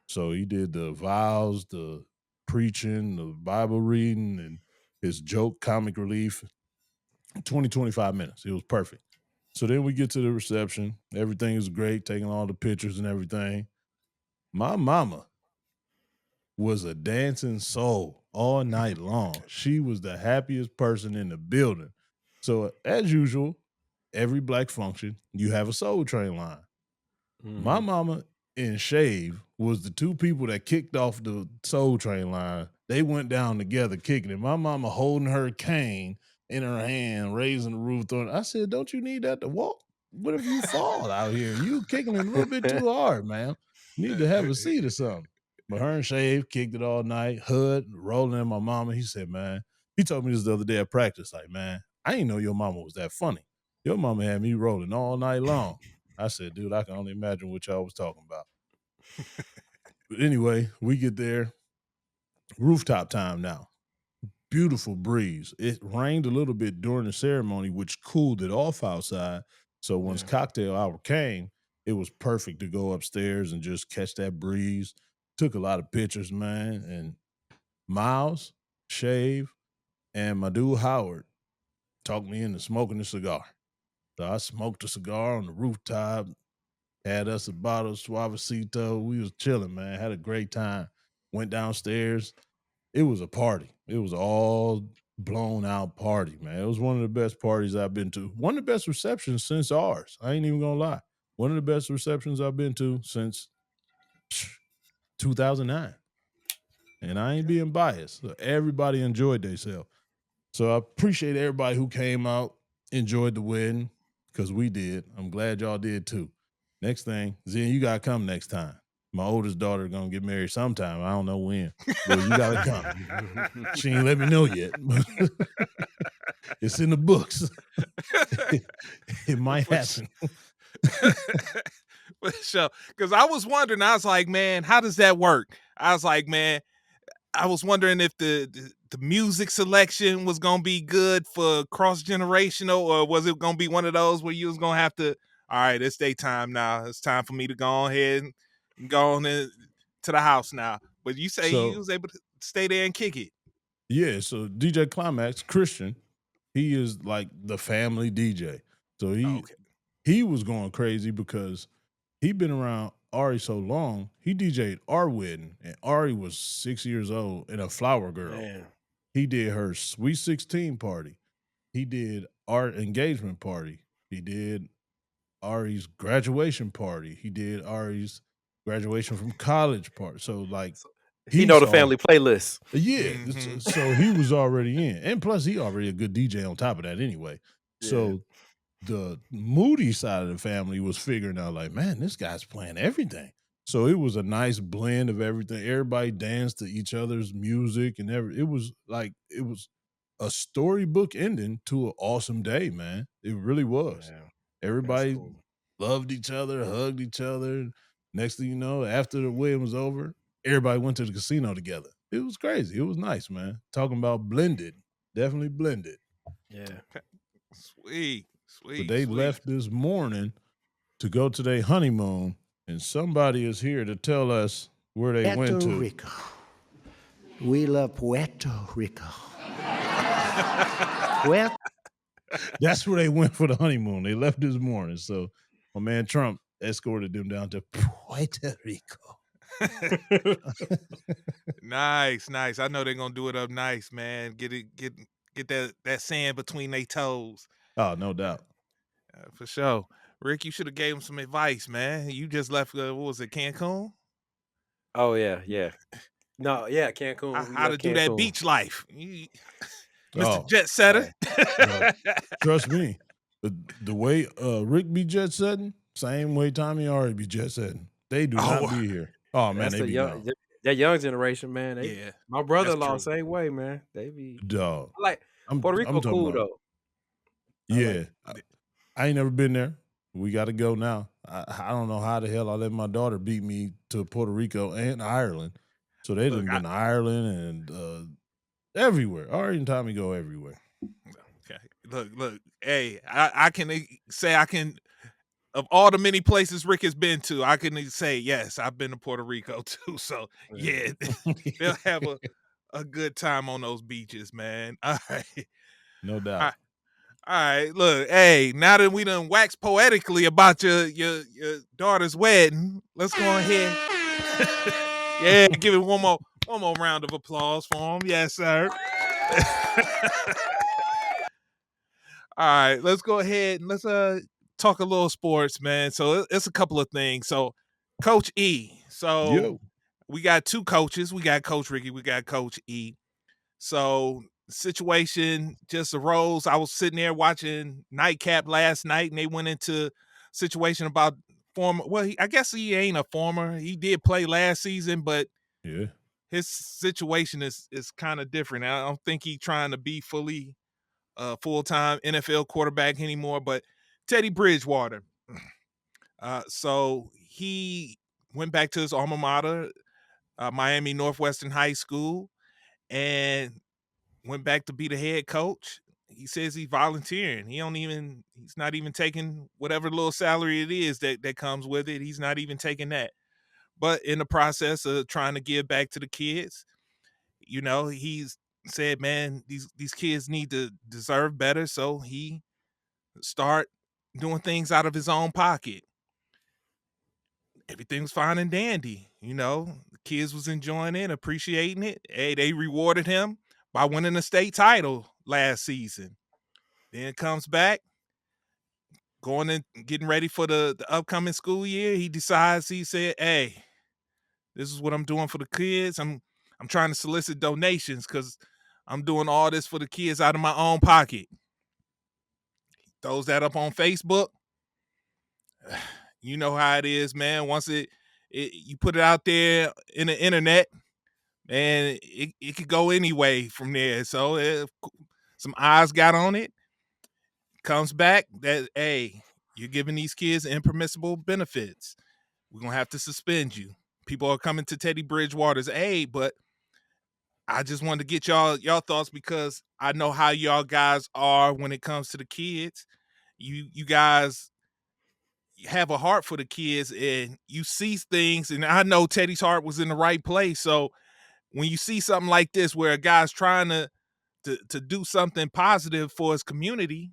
Speaker 1: So he did the vows, the preaching, the Bible reading, and his joke, comic relief. 25 minutes. It was perfect. So then we get to the reception. Everything is great, taking all the pictures and everything. My mama was a dancing soul all night long. She was the happiest person in the building. So, as usual, every black function, you have a soul train line. My
Speaker 3: Mhm.
Speaker 1: mama and Shave was the two people that kicked off the Soul Train line. They went down together kicking it. My mama holding her cane in her hand, raising the roof. Throwing. I said, "Don't you need that to walk? What if you fall out here? You kicking it a little bit too hard, man. You need to have a seat or something." But her and Shave kicked it all night. Hud rolling in my mama. He said, "Man," he told me this the other day at practice. Like, "Man, I didn't know your mama was that funny. Your mama had me rolling all night long." I said, "Dude, I can only imagine what y'all was talking about." But anyway, we get there, rooftop time now. Beautiful breeze. It rained a little bit during the ceremony, which cooled it off outside. So once
Speaker 3: Yeah.
Speaker 1: cocktail hour came, it was perfect to go upstairs and just catch that breeze. Took a lot of pictures, man. And Miles, Shave, and my dude Howard talked me into smoking a cigar. So I smoked a cigar on the rooftop, had us a bottle of Suavecito. We was chilling, man. Had a great time. Went downstairs. It was a party. It was all blown out party, man. It was one of the best parties I've been to. One of the best receptions since ours. I ain't even gonna lie. One of the best receptions I've been to since 2009. And I ain't being biased. So everybody enjoyed themselves. So I appreciate everybody who came out, enjoyed the wedding, because we did. I'm glad y'all did too. Next thing, Zen, you gotta come next time. My oldest daughter gonna get married sometime. I don't know when, but you gotta come. She ain't let me know yet. It's in the books. It might
Speaker 2: For s-
Speaker 1: happen.
Speaker 2: for sure. Because I was wondering, I was like, man, how does that work? I was like, man, I was wondering if the music selection was gonna be good for cross generational, or was it gonna be one of those where you was gonna have to, all right, it's daytime now. It's time for me to go ahead and go on to the house now. But you say you
Speaker 1: So
Speaker 2: was able to stay there and kick it.
Speaker 1: yeah, so DJ Climax, Christian, he is like the family DJ. So he
Speaker 2: Okay.
Speaker 1: he was going crazy because he been around Ari so long. He DJ'd our wedding, and Ari was 6 years old and a flower girl.
Speaker 3: Man.
Speaker 1: He did her sweet 16 party. He did our engagement party. He did Ari's graduation party. He did Ari's graduation from college party. So like
Speaker 3: So, he
Speaker 1: he
Speaker 3: know the
Speaker 1: saw,
Speaker 3: family playlist.
Speaker 1: yeah.
Speaker 2: Mm-hmm.
Speaker 1: So he was already in, and plus he already a good DJ on top of that anyway.
Speaker 3: Yeah.
Speaker 1: So the Moody side of the family was figuring out like, man, this guy's playing everything. So it was a nice blend of everything. Everybody danced to each other's music and it was like it was a storybook ending to an awesome day, man. It really was.
Speaker 3: Yeah. That's
Speaker 1: Everybody
Speaker 3: cool.
Speaker 1: loved each other, hugged each other. Next thing you know, after the wedding was over, everybody went to the casino together. It was crazy. It was nice, man. Talking about blended, definitely blended.
Speaker 3: Yeah.
Speaker 2: Sweet,
Speaker 1: But
Speaker 2: sweet,
Speaker 1: they
Speaker 2: sweet.
Speaker 1: left this morning to go to their honeymoon, and somebody is here to tell us where they went
Speaker 4: Puerto
Speaker 1: to.
Speaker 4: Rico. We love Puerto Rico. Puerto
Speaker 1: That's where they went for the honeymoon. They left this morning. So my man Trump escorted them down to Puerto Rico.
Speaker 2: Nice, nice. I know they're gonna do it up nice, man. Get that sand between their toes.
Speaker 1: Oh, no doubt.
Speaker 2: For sure. Rick, you should have gave him some advice, man. You just left. What was it, Cancun?
Speaker 3: Oh yeah, yeah. No, yeah, Cancun. We
Speaker 2: How to
Speaker 3: left
Speaker 2: do that
Speaker 3: Cancun.
Speaker 2: beach life, Mr.
Speaker 1: Oh,
Speaker 2: Jet Setter.
Speaker 3: Hey.
Speaker 1: trust me. The way Rick be jet setting, same way Tommy already be jet setting. They do not
Speaker 2: Oh,
Speaker 1: be here. Oh man,
Speaker 3: That's
Speaker 1: they
Speaker 3: the
Speaker 1: be gone.
Speaker 3: that young generation, man. They
Speaker 2: yeah,
Speaker 3: my
Speaker 2: that's
Speaker 3: brother-in-law
Speaker 2: true.
Speaker 3: same way, man. They be
Speaker 1: Dog.
Speaker 3: I like
Speaker 1: I'm
Speaker 3: Puerto
Speaker 1: I'm
Speaker 3: Rico
Speaker 1: talking
Speaker 3: cool
Speaker 1: about,
Speaker 3: though. I like
Speaker 1: yeah. I ain't never been there. We got to go now. I don't know how the hell I let my daughter beat me to Puerto Rico and Ireland. So they
Speaker 2: Look,
Speaker 1: done been to Ireland and everywhere. Already and Tommy go everywhere.
Speaker 2: okay. Look. Hey, I can say I can of all the many places Rick has been to, I can say yes, I've been to Puerto Rico too. So yeah, they'll have a good time on those beaches, man. All right.
Speaker 1: No
Speaker 2: All
Speaker 1: doubt.
Speaker 2: right. All right, look, hey, now that we done waxed poetically about your daughter's wedding, let's go ahead. Yeah, give it one more round of applause for him. Yes, sir. All right, let's go ahead and let's talk a little sports, man. So it's a couple of things. So Coach E. So
Speaker 1: Yo.
Speaker 2: we got two coaches. We got Coach Ricky, we got Coach E. So situation just arose. I was sitting there watching Nightcap last night, and they went into situation about former. Well, I guess he ain't a former. He did play last season, but
Speaker 1: Yeah.
Speaker 2: his situation is kind of different. I don't think he's trying to be fully full time NFL quarterback anymore. But Teddy Bridgewater. So he went back to his alma mater, Miami Northwestern High School, and went back to be the head coach. He says he's volunteering. He's not even taking whatever little salary it is that comes with it. He's not even taking that. But in the process of trying to give back to the kids, he's said, man, these kids need to deserve better. So he start doing things out of his own pocket. Everything was fine and dandy. The kids was enjoying it, appreciating it. Hey, they rewarded him by winning a state title last season. Then comes back, going and getting ready for the upcoming school year. He said, hey, this is what I'm doing for the kids. I'm trying to solicit donations because I'm doing all this for the kids out of my own pocket. Throws that up on Facebook. You know how it is, man. Once you put it out there in the internet, man, it could go anyway from there. So some eyes got on it. Comes back that, hey, you're giving these kids impermissible benefits. We're gonna have to suspend you. People are coming to Teddy Bridgewater's aid, but I just wanted to get y'all thoughts because I know how y'all guys are when it comes to the kids. You guys have a heart for the kids and you see things, and I know Teddy's heart was in the right place. So when you see something like this where a guy's trying to do something positive for his community,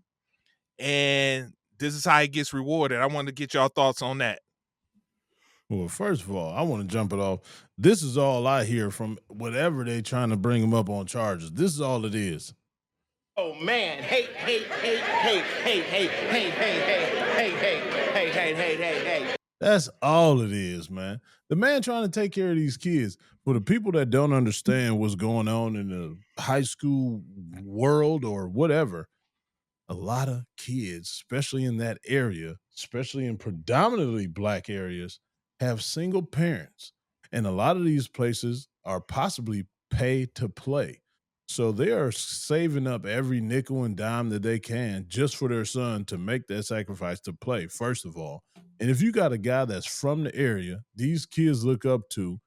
Speaker 2: and this is how he gets rewarded. I wanted to get y'all thoughts on that.
Speaker 1: Well, first of all, I want to jump it off. This is all I hear from whatever they trying to bring him up on charges. This is all it is.
Speaker 5: Oh man, hey.
Speaker 1: That's all it is, man. The man trying to take care of these kids. For the people that don't understand what's going on in the high school world or whatever, a lot of kids, especially in that area, especially in predominantly black areas, have single parents. And a lot of these places are possibly pay to play. So they are saving up every nickel and dime that they can just for their son to make that sacrifice to play, first of all. And if you got a guy that's from the area, these kids look up to,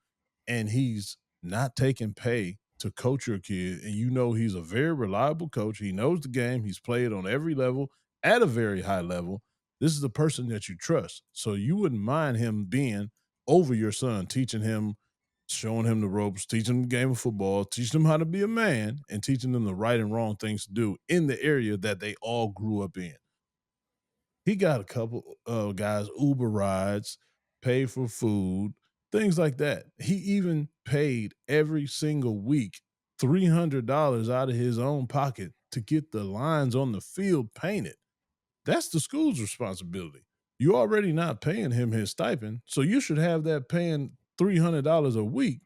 Speaker 1: and he's not taking pay to coach your kid, and you know he's a very reliable coach. He knows the game. He's played on every level at a very high level. This is the person that you trust. So you wouldn't mind him being over your son, teaching him, showing him the ropes, teaching him the game of football, teaching him how to be a man, and teaching them the right and wrong things to do in the area that they all grew up in. He got a couple guys Uber rides, pay for food, things like that. He even paid every single week $300 out of his own pocket to get the lines on the field painted. That's the school's responsibility. You already not paying him his stipend, so you should have that paying $300 a week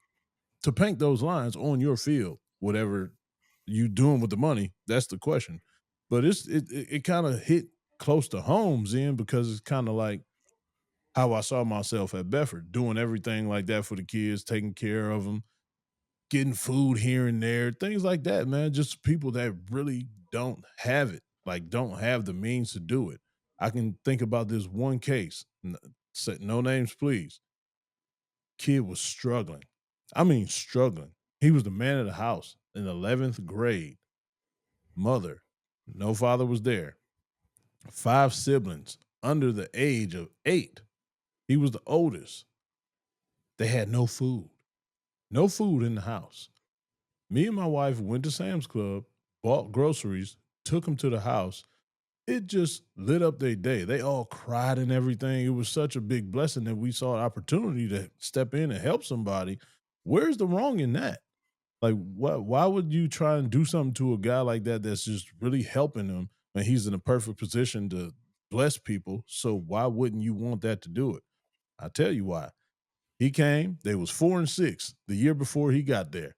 Speaker 1: to paint those lines on your field. Whatever you doing with the money, that's the question. But it kind of hit close to home, Zen, because it's kind of like how I saw myself at Bedford, doing everything like that for the kids, taking care of them, getting food here and there, things like that, man. Just people that really don't have it, like don't have the means to do it. I can think about this one case. Say no names, please. Kid was struggling. I mean, struggling. He was the man of the house in 11th grade. Mother, no father was there. 5 siblings under the age of 8. He was the oldest. They had no food. No food in the house. Me and my wife went to Sam's Club, bought groceries, took them to the house. It just lit up their day. They all cried and everything. It was such a big blessing that we saw an opportunity to step in and help somebody. Where's the wrong in that? Like, why would you try and do something to a guy like that that's just really helping him when he's in a perfect position to bless people? So why wouldn't you want that to do it? I'll tell you why. He came, they was 4-6 the year before he got there.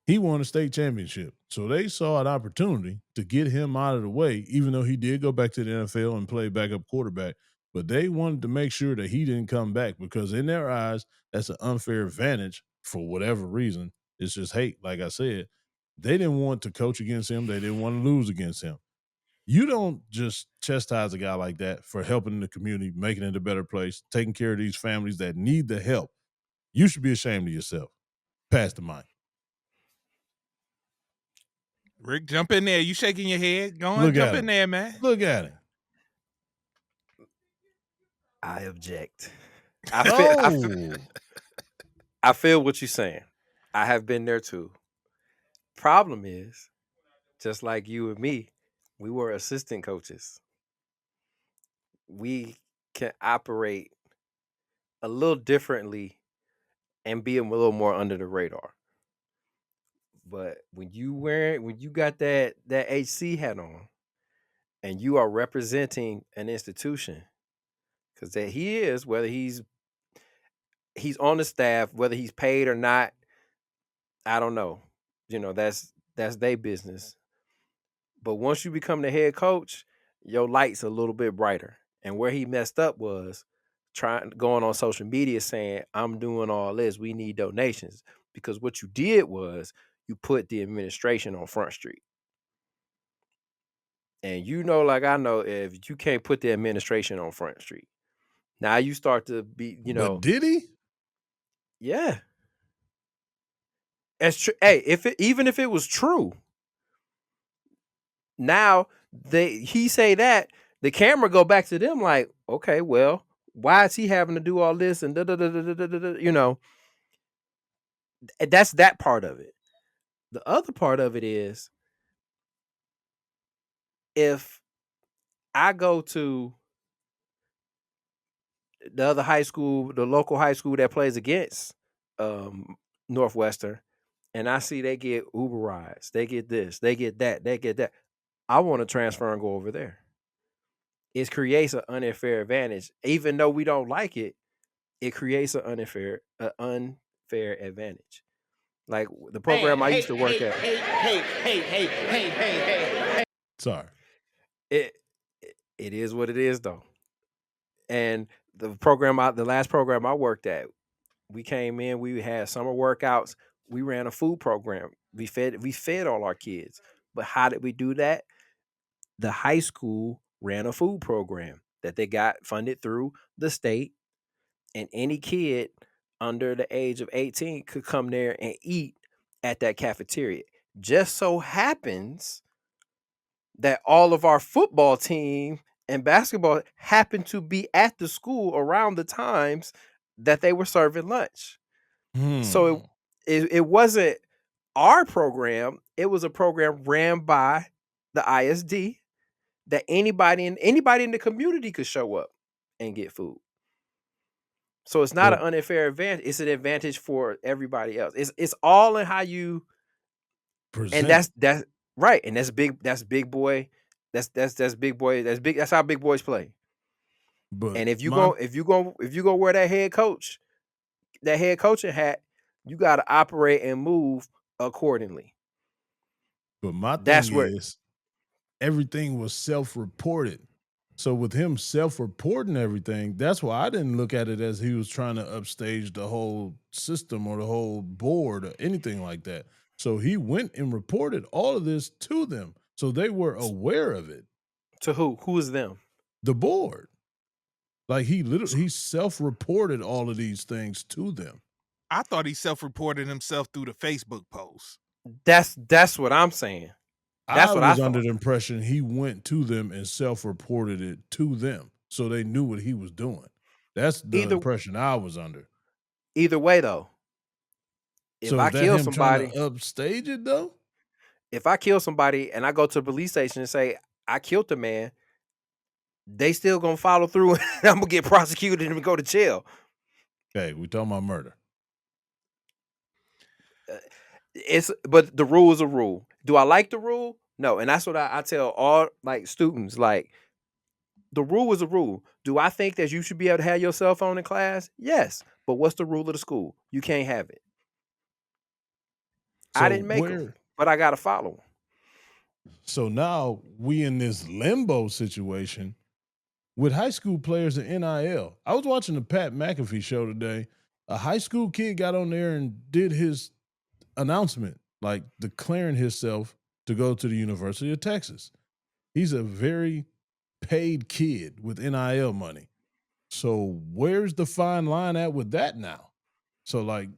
Speaker 1: He won a state championship. So they saw an opportunity to get him out of the way, even though he did go back to the NFL and play backup quarterback. But they wanted to make sure that he didn't come back because in their eyes, that's an unfair advantage for whatever reason. It's just hate, like I said. They didn't want to coach against him. They didn't want to lose against him. You don't just chastise a guy like that for helping the community, making it a better place, taking care of these families that need the help. You should be ashamed of yourself. Pass the mic.
Speaker 2: Rick, jump in there. You shaking your head. Go on,
Speaker 1: Look
Speaker 2: jump
Speaker 1: at
Speaker 2: in
Speaker 1: him.
Speaker 2: there, man.
Speaker 1: Look at him.
Speaker 3: I object.
Speaker 1: Oh,
Speaker 3: I feel what you're saying. I have been there too. Problem is, just like you and me, we were assistant coaches. We can operate a little differently and be a little more under the radar. But when you got that HC hat on and you are representing an institution, because that he is, whether he's on the staff, whether he's paid or not, I don't know. That's their business. But once you become the head coach, your light's a little bit brighter. And where he messed up was going on social media saying, I'm doing all this. We need donations. Because what you did was you put the administration on Front Street. And like I know, if you can't put the administration on Front Street, now you start to be,
Speaker 1: but did he?
Speaker 3: Yeah. That's true. Hey, even if it was true, now he say that the camera go back to them like, okay, well, why is he having to do all this and that's that part of it. The other part of it is if I go to the other high school, the local high school that plays against Northwestern, and I see they get Uber rides, they get this, they get that, I want to transfer and go over there. It creates an unfair advantage. Even though we don't like it, it creates an unfair advantage. Like the program I used to work at.
Speaker 5: Hey.
Speaker 1: Sorry.
Speaker 3: It is what it is though. And the last program I worked at, we came in, we had summer workouts, we ran a food program. We fed all our kids. But how did we do that? The high school ran a food program that they got funded through the state, and any kid under the age of 18 could come there and eat at that cafeteria. Just so happens that all of our football team and basketball happened to be at the school around the times that they were serving lunch. So it wasn't our program. It was a program ran by the ISD that anybody in the community could show up and get food. So it's not an unfair advantage. It's an advantage for everybody else. It's all in how you present. And that's right. And that's big boy. That's big boy. That's how big boys play. But and if you go wear that head coaching hat, you got to operate and move accordingly.
Speaker 1: But my thing is, everything was self-reported. So with him self-reporting everything, that's why I didn't look at it as he was trying to upstage the whole system or the whole board or anything like that. So he went and reported all of this to them. So they were aware of it.
Speaker 3: To who? Who is them?
Speaker 1: The board. Like he self-reported all of these things to them.
Speaker 2: I thought he self-reported himself through the Facebook post.
Speaker 3: That's what I'm saying. That's
Speaker 1: I
Speaker 3: what I
Speaker 1: was under
Speaker 3: thought.
Speaker 1: the impression he went to them and self-reported it to them, so they knew what he was doing. That's the
Speaker 3: Either
Speaker 1: impression I was under.
Speaker 3: either way though, if
Speaker 1: So
Speaker 3: I
Speaker 1: is that
Speaker 3: kill
Speaker 1: him trying to
Speaker 3: somebody,
Speaker 1: upstage it though?
Speaker 3: and I go to the police station and say I killed the man, they still gonna follow through and I'm gonna get prosecuted and go to jail.
Speaker 1: Okay, we talking about murder.
Speaker 3: But the rule is a rule. Do I like the rule? No. And that's what I tell all like students. Like the rule is a rule. Do I think that you should be able to have your cell phone in class? Yes. But what's the rule of the school? You can't have it. I
Speaker 1: So
Speaker 3: didn't make them, but I gotta follow them.
Speaker 1: so now we in this limbo situation with high school players in NIL. I was watching the Pat McAfee show today. A high school kid got on there and did his announcement, like declaring himself to go to the University of Texas. He's a very paid kid with NIL money. So where's the fine line at with that now? So like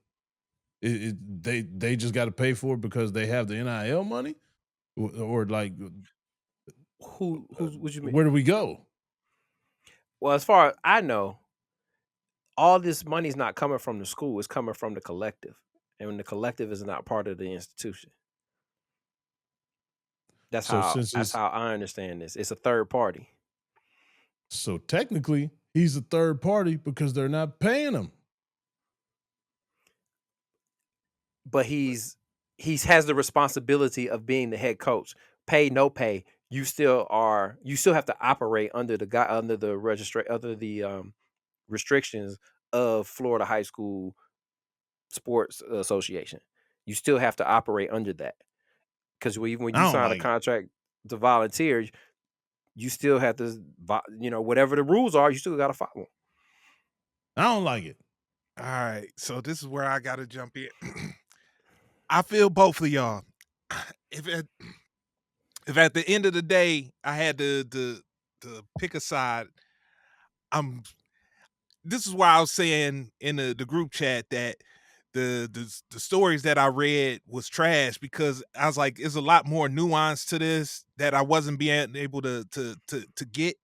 Speaker 1: they just got to pay for it because they have the NIL money, or like
Speaker 3: Who's what you mean?
Speaker 1: where do we go?
Speaker 3: Well, as far as I know, all this money's not coming from the school, it's coming from the collective. And when the collective is not part of the institution. That's
Speaker 1: So
Speaker 3: how
Speaker 1: since
Speaker 3: that's
Speaker 1: it's
Speaker 3: how I understand this. It's a third party.
Speaker 1: so technically he's a third party because they're not paying him.
Speaker 3: But he has the responsibility of being the head coach. Pay, no pay, you still have to operate under the restrictions of Florida High School Sports Association. You still have to operate under that. Because even when
Speaker 1: I
Speaker 3: you
Speaker 1: don't
Speaker 3: sign a
Speaker 1: like it.
Speaker 3: contract to volunteer, you still have to, whatever the rules are, you still got to follow them.
Speaker 1: I don't like it.
Speaker 2: All right, so this is where I got to jump in. I feel both of y'all. If at the end of the day I had to pick a side, this is why I was saying in the group chat that the stories that I read was trash, because I was like, there's a lot more nuance to this that I wasn't being able to get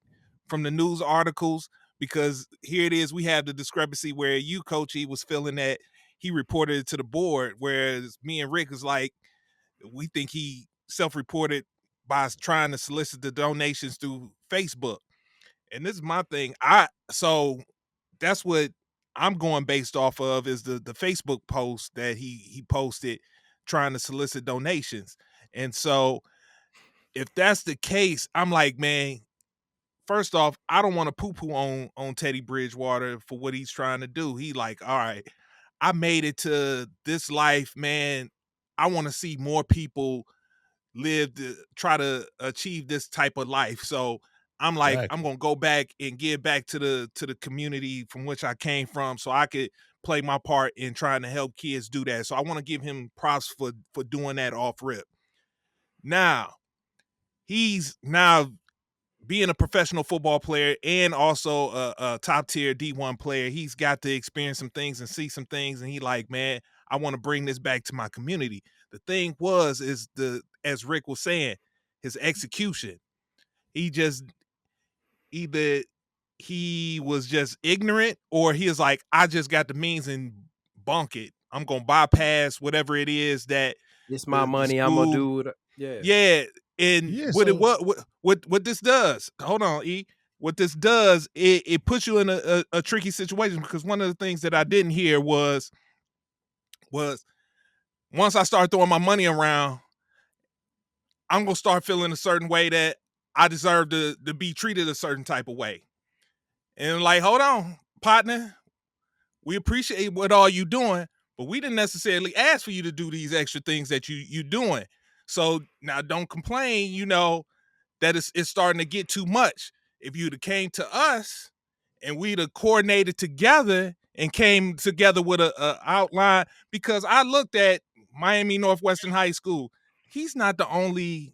Speaker 2: from the news articles. Because here it is, we have the discrepancy where you, Coach, he was feeling that he reported it to the board, whereas me and Rick was like, we think he self-reported by trying to solicit the donations through Facebook. And this is my thing. So that's what I'm going based off of, is the Facebook post that he posted trying to solicit donations. And so if that's the case, I'm like, man, first off, I don't want to poo-poo on Teddy Bridgewater for what he's trying to do. He like, all right, I made it to this life, man. I want to see more people live to try to achieve this type of life. So I'm like, I'm
Speaker 1: Exactly.
Speaker 2: gonna go back and give back to the community from which I came from, so I could play my part in trying to help kids do that. So I want to give him props for doing that off rip. Now he's now being a professional football player and also a top tier D1 player. He's got to experience some things and see some things, and he like, man, I want to bring this back to my community. The thing is as Rick was saying, his execution. He just either he was just ignorant, or he was like, I just got the means and bunk it. I'm gonna bypass whatever it is that
Speaker 3: It's my
Speaker 2: the
Speaker 3: money. I'm gonna
Speaker 2: school.
Speaker 3: do it. Yeah.
Speaker 2: Yeah, and
Speaker 1: Yeah,
Speaker 2: what it
Speaker 1: so
Speaker 2: what this does? Hold on, E. What this does, it puts you in a tricky situation, because one of the things that I didn't hear was once I start throwing my money around, I'm gonna start feeling a certain way that I deserve to be treated a certain type of way. And like, hold on, partner, we appreciate what all you doing, but we didn't necessarily ask for you to do these extra things that you doing. So now don't complain, that it's starting to get too much. If you'd have came to us and we'd have coordinated together and came together with a outline, because I looked at Miami Northwestern High School. He's not the only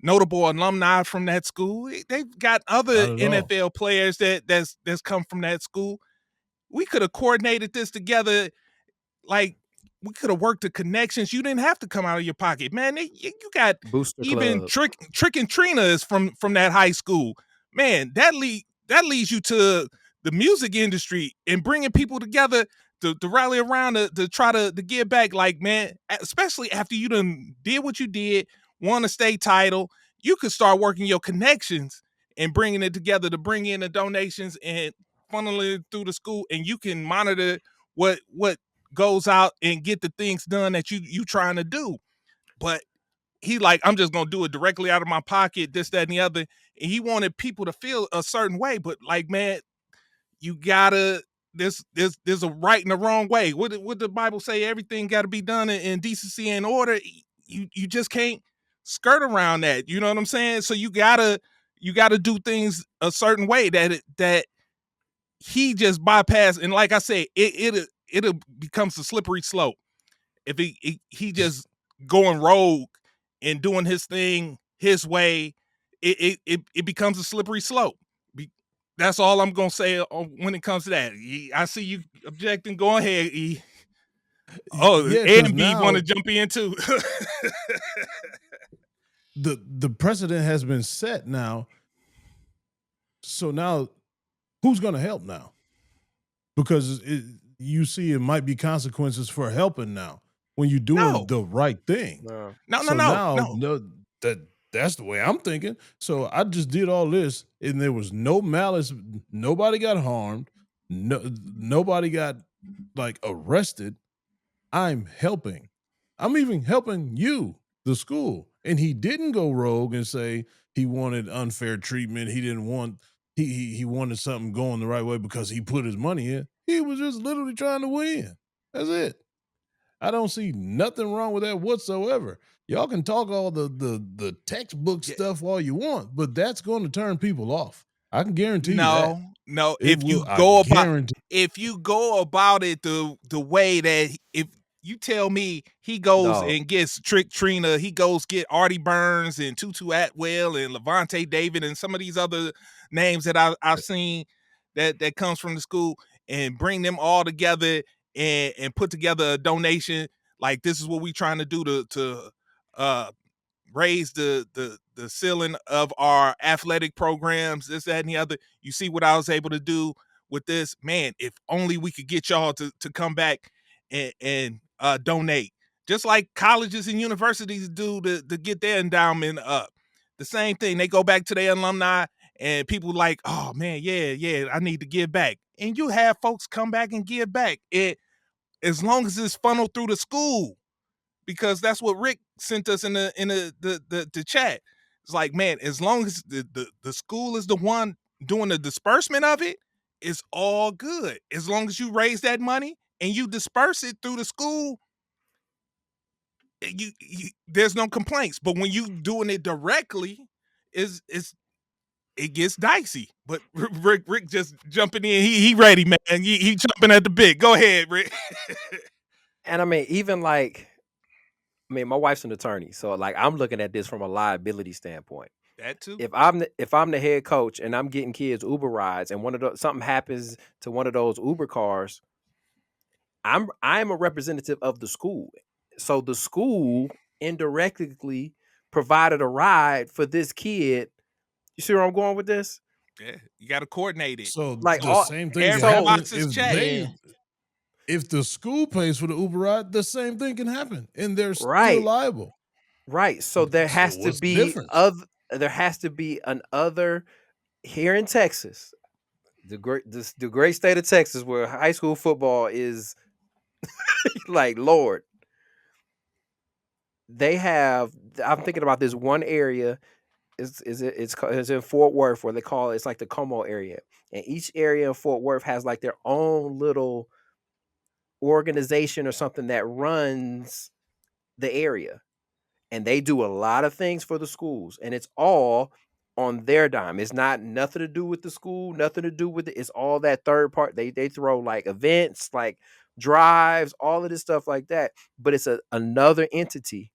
Speaker 2: notable alumni from that school. They've got other
Speaker 1: Not at all.
Speaker 2: NFL players that's come from that school. We could have coordinated this together. Like, we could have worked the connections. You didn't have to come out of your pocket, man. You got
Speaker 3: Booster
Speaker 2: even
Speaker 3: Club.
Speaker 2: Trick and Trina is from that high school. Man, that leads you to the music industry and bringing people together to rally around to try to give back. Like, man, especially after you done did what you did, won a state title, you could start working your connections and bringing it together to bring in the donations and funneling it through the school, and you can monitor what goes out and get the things done that you trying to do. But he like, I'm just gonna do it directly out of my pocket, this, that, and the other. And he wanted people to feel a certain way. But like, man, you gotta there's a right and a wrong way. What the Bible say? Everything gotta be done in decency and order. You just can't skirt around that. You know what I'm saying? So you gotta do things a certain way that he just bypassed. And like I said, it becomes a slippery slope if he just going rogue and doing his thing his way. It becomes a slippery slope. That's all I'm gonna say when it comes to that. I see you objecting. Go ahead. Oh,
Speaker 1: Yeah,
Speaker 2: A
Speaker 1: because
Speaker 2: and B want to
Speaker 1: now
Speaker 2: jump in too.
Speaker 1: the precedent has been set now. So now, who's going to help now? Because you see, it might be consequences for helping now when you're doing
Speaker 2: No,
Speaker 1: the right thing.
Speaker 3: No.
Speaker 1: So now,
Speaker 2: no.
Speaker 1: no, that's the way I'm thinking. So I just did all this, and there was no malice. Nobody got harmed. Nobody got like arrested. I'm helping. I'm even helping you, the school. And he didn't go rogue and say he wanted unfair treatment. He didn't want he wanted something going the right way because he put his money in. He was just literally trying to win. That's it. I don't see nothing wrong with that whatsoever. Y'all can talk all the textbook
Speaker 2: Yeah.
Speaker 1: stuff all you want, but that's going to turn people off. I can guarantee you that.
Speaker 2: No.
Speaker 1: It will. I guarantee.
Speaker 2: If you go about it the way that, if you tell me he goes
Speaker 3: No.
Speaker 2: and gets Trick Trina, he goes get Artie Burns and Tutu Atwell and Levante David and some of these other names that I've seen that comes from the school, and bring them all together and put together a donation. Like, this is what we trying to do to uh raise the ceiling of our athletic programs, this, that, and the other. You see what I was able to do with this, man. If only we could get y'all to come back and donate, just like colleges and universities do to get their endowment up. The same thing, they go back to their alumni, and people like, oh man, yeah, I need to give back. And you have folks come back and give back it, as long as it's funneled through the school, because that's what Rick sent us in the chat. It's like, man, as long as the school is the one doing the disbursement of it, it's all good. As long as you raise that money and you disperse it through the school, you there's no complaints. But when you doing it directly, is it gets dicey. But Rick just jumping in. He ready, man. He jumping at the bit. Go ahead, Rick.
Speaker 3: And I mean, even like, I mean, my wife's an attorney, so like I'm looking at this from a liability standpoint.
Speaker 2: That too.
Speaker 3: If I'm the head coach and I'm getting kids Uber rides, and something happens to one of those Uber cars, I'm a representative of the school. So the school indirectly provided a ride for this kid. You see where I'm going with this?
Speaker 2: Yeah, you got to coordinate it.
Speaker 1: So
Speaker 3: Like
Speaker 1: the
Speaker 3: all
Speaker 1: same thing can
Speaker 2: Every
Speaker 1: happen
Speaker 2: box is
Speaker 1: if
Speaker 2: checked.
Speaker 1: if the school pays for the Uber ride, the same thing can happen, and they're still
Speaker 3: Right.
Speaker 1: liable.
Speaker 3: Right. So there
Speaker 1: So
Speaker 3: has to
Speaker 1: what's the
Speaker 3: be
Speaker 1: difference?
Speaker 3: there has to be an other here in Texas, the great state of Texas, where high school football is like Lord. They have. I'm thinking about this one area. It's in Fort Worth, where they call it's like the Como area, and each area in Fort Worth has like their own little organization or something that runs the area, and they do a lot of things for the schools, and it's all on their dime. It's not nothing to do with the school, nothing to do with it. It's all that third part. They throw like events, like drives, all of this stuff like that, but it's another entity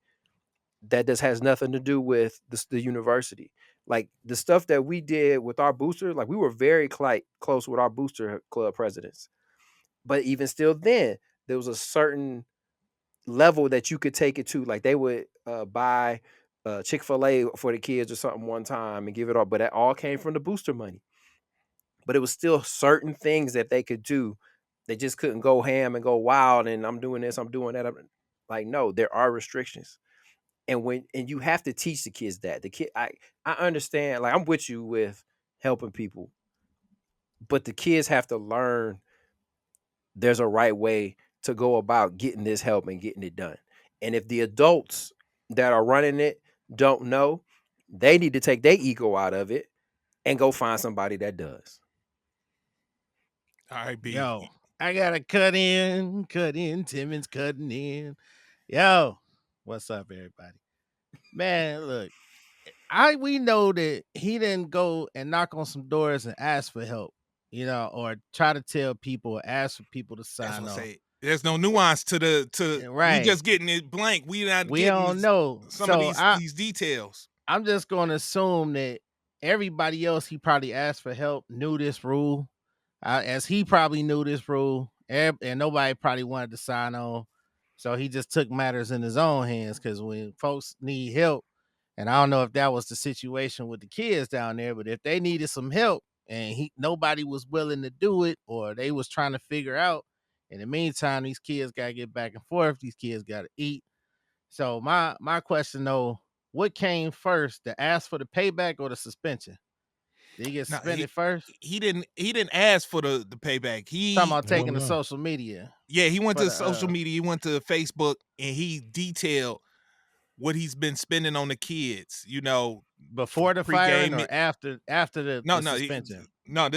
Speaker 3: that just has nothing to do with the university. Like the stuff that we did with our booster, like we were very close with our booster club presidents. But even still, then there was a certain level that you could take it to. Like they would buy Chick-fil-A for the kids or something one time and give it all, but that all came from the booster money. But it was still certain things that they could do. They just couldn't go ham and go wild and I'm doing this, I'm doing that. Like, no, there are restrictions. And you have to teach the kids that. I understand, like I'm with you with helping people, but the kids have to learn there's a right way to go about getting this help and getting it done. And if the adults that are running it don't know, they need to take their ego out of it and go find somebody that does.
Speaker 2: All right, B.
Speaker 6: Yo, I gotta cut in. Timmons cutting in. Yo, what's up, everybody? Man, look, we know that he didn't go and knock on some doors and ask for help, or try to tell people, or ask for people to
Speaker 2: That's
Speaker 6: sign
Speaker 2: what I
Speaker 6: on.
Speaker 2: say. There's no nuance to
Speaker 6: Right.
Speaker 2: We just getting it blank. We not
Speaker 6: We
Speaker 2: getting
Speaker 6: don't know.
Speaker 2: some
Speaker 6: So
Speaker 2: of these details.
Speaker 6: I'm just gonna assume that everybody else he probably asked for help knew this rule, as he probably knew this rule, and nobody probably wanted to sign on. So he just took matters in his own hands, because when folks need help, and I don't know if that was the situation with the kids down there, but if they needed some help and nobody was willing to do it, or they was trying to figure out, in the meantime, these kids gotta get back and forth. These kids gotta eat. So my question though, what came first, the ask for the payback or the suspension? Did he get
Speaker 2: No,
Speaker 6: suspended first?
Speaker 2: He didn't ask for the payback.
Speaker 6: Talking about taking
Speaker 1: Well,
Speaker 6: to
Speaker 1: no.
Speaker 6: social media.
Speaker 2: Yeah, he went
Speaker 6: For
Speaker 2: to
Speaker 6: the,
Speaker 2: social media, he went to Facebook, and he detailed what he's been spending on the kids,
Speaker 6: before the
Speaker 2: pre-game.
Speaker 6: firing or after the suspension?
Speaker 2: No,